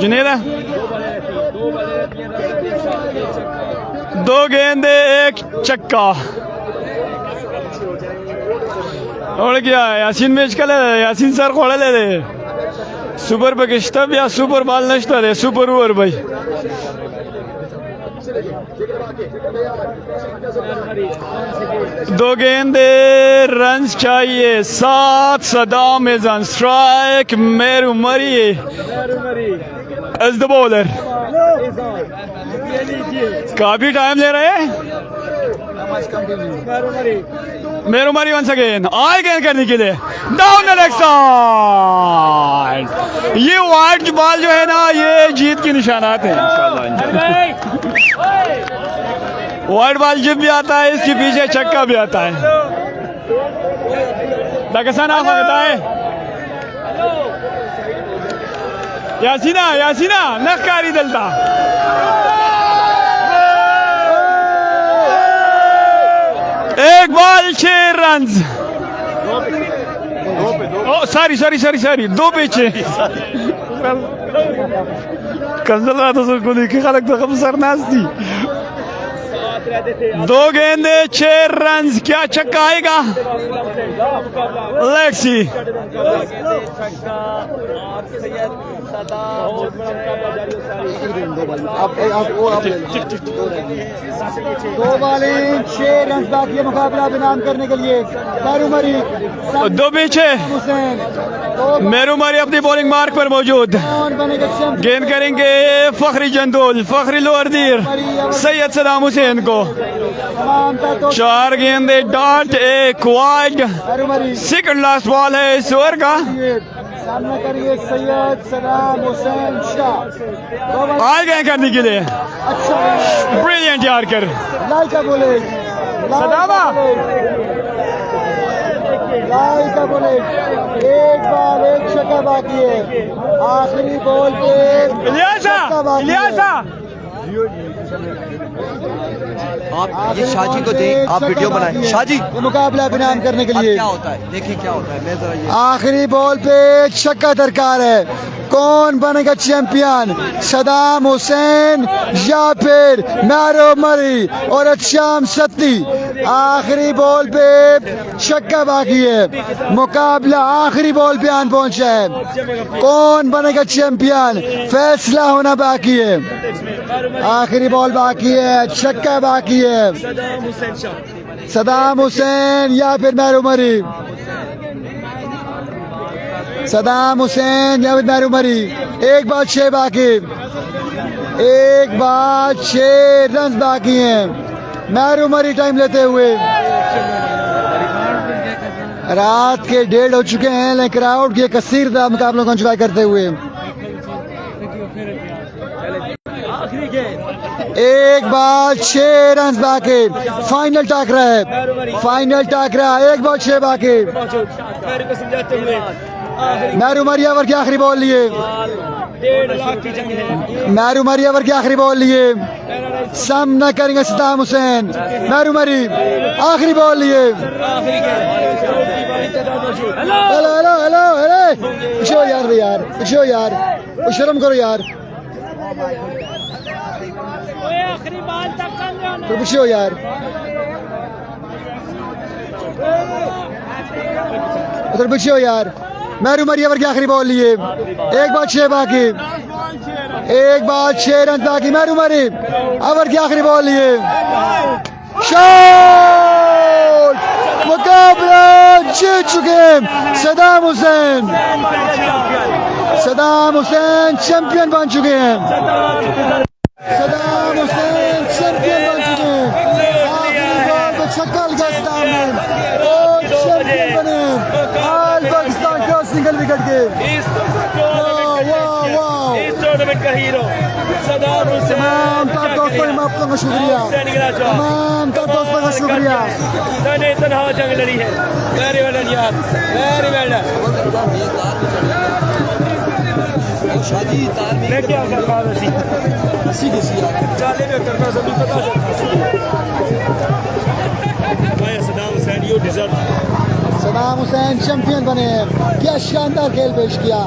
जुनेदा। 2 गेंदे, एक छक्का। और क्या यासीन मैच का यासीन सर खोले ले सुपर बगिश्ता या सुपर बॉल नश्ता रे सुपर ओवर भाई। 2 गेंदे, रन चाहिए 7। Saddam is on strike. Meru मरी एज द बॉलर। काफी टाइम ले रहे हैं मेरू मरी। वंस अगेन आई गेंद करने के लिए डाउन द लेग साइड। ये वाइट बॉल जो है ना, ये जीत की निशानात है। वाइट बॉल जब भी आता है इसके पीछे छक्का भी आता है। पाकिस्तान आप बताए यासीना यासीना नकारी दलता। एक बॉल 6 रन। ओ सॉरी 2 पीछे कंजला तो सर को देखी खलक तो खबसर नाज थी 2 गेंदे 6 रन क्या छक्का आएगा लेट्स सी दो बॉलिंग 6 रन बाकी है मुकाबला इनाम करने के लिए मेरुमरी 2 पीछे हुसैन मेरुमरी अपनी बॉलिंग मार्क पर मौजूद कौन बनेगा चैंपियन गेंद करेंगे फखरी जंदोल फखरी लोअरदीर सैयद सदाम हुसैन को तमाम पैतों 4 गेंदे डॉट 1 वाइड मेरुमरी सेकंड लास्ट बॉल है इस ओवर का सामना करिए सैयद सदाम हुसैन शाह आ गए करने के लिए अच्छा ब्रिलियंट यार्कर लाई का बोले सदामा। लाई का बोले 1 बॉल 1 छक्का बाकी है आखिरी बॉल पे इलियासा छक्का बाकी है। इलियासा आप ये शाजी को दें, आप वीडियो बनाएं। शाजी ये मुकाबला इनाम करने के अब लिए क्या होता है, देखिए क्या होता है। मैं जरा ये आखिरी बॉल पे छक्का दरकार है। कौन बनेगा चैंपियन, सदाम हुसैन या फिर मेरुमरी और शाम सत्ती। आखिरी बॉल पे छक्का बाकी है, मुकाबला आखिरी बॉल पे आन पहुंचा है। कौन बनेगा चैंपियन, फैसला होना बाकी है। आखिरी बॉल बाकी है, छक्का बाकी है। सदाम हुसैन या फिर मेरुमरी, सदाम हुसैन या फिर मेरुमरी। 1 बॉल 6 बाकी, 1 बॉल 6 रन बाकी हैं। मेरुमरी टाइम लेते हुए रात के 1:30 हो चुके हैं, लेकिन क्राउड के कसीर मुकाबलों को एंजॉय करते हुए 1 बॉल 6 रन बाकी। फाइनल टाकरा है, फाइनल टाकरा 1 बॉल 6 बाकी। मेरुमरी ओवर की आखिरी बॉल लिए, मेरुमरी ओवर की आखिरी बॉल लिए। सामना करेंगे सदाम हुसैन। मेरुमरी आखिरी बॉल लिए। हेलो हेलो हेलो हेलो पिछो यार, यार पिछो यार, शर्म करो यार, तो पिछो यार, उधर पिछो यार। मेरुमरी ओवर की आखिरी बॉल लिए। 1 बॉल 6 बाकी, 1 बॉल 6 रन बाकी। मेरुमरी ओवर की आखिरी बॉल लिए। शॉट, मुकाबला जीत चुके सदाम हुसैन। सदाम हुसैन चैंपियन बन चुके हैं। सदाम हुसैन चैंपियन बन चुके हैं। आखिरी बॉल पे छक्का लगा सदाम ने और चैंपियन बने ऑल पाकिस्तान का सिंगल विकेट के। टूर्नामेंट का हीरो सदाम हुसैन। तमाम तर दोस्तों में आपका का शुक्रिया, तमाम तर दोस्तों का शुक्रिया। तने तनहा जंग लड़ी है। वेरी वेल डन यार, वेरी वेल डन। मैं क्या कर रहा हूं, सीधी चाले में करना सभी पता है। Saddam Hussain you deserve. Saddam Hussain champion बने। क्या शानदार खेल पेश किया,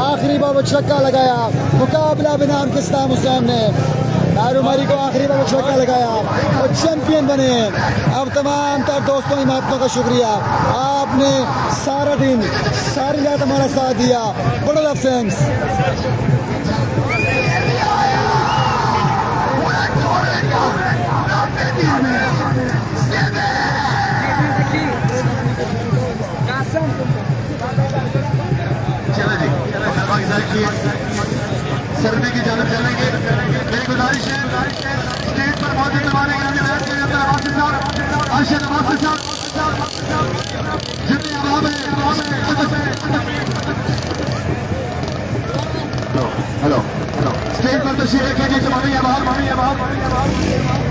आखिरी बॉल में छक्का लगाया। मुकाबला बनाम के सदाम हुसैन ने मेरुमरी को आखिरी बॉल में छक्का लगाया और चैंपियन बने। अब तमाम तर दोस्तों हिमायतों का शुक्रिया, आपने सारा दिन सारी रात हमारा साथ दिया। बड़ा थैंक्स। सर्दी की जानब चलेंगे। मेरी गुजारिश है स्टेज पर मौजूद हमारे अर्शद नवाज़ साहब जितने अभाव है। हेलो हेलो स्टेज पर तशरीफ रखिए।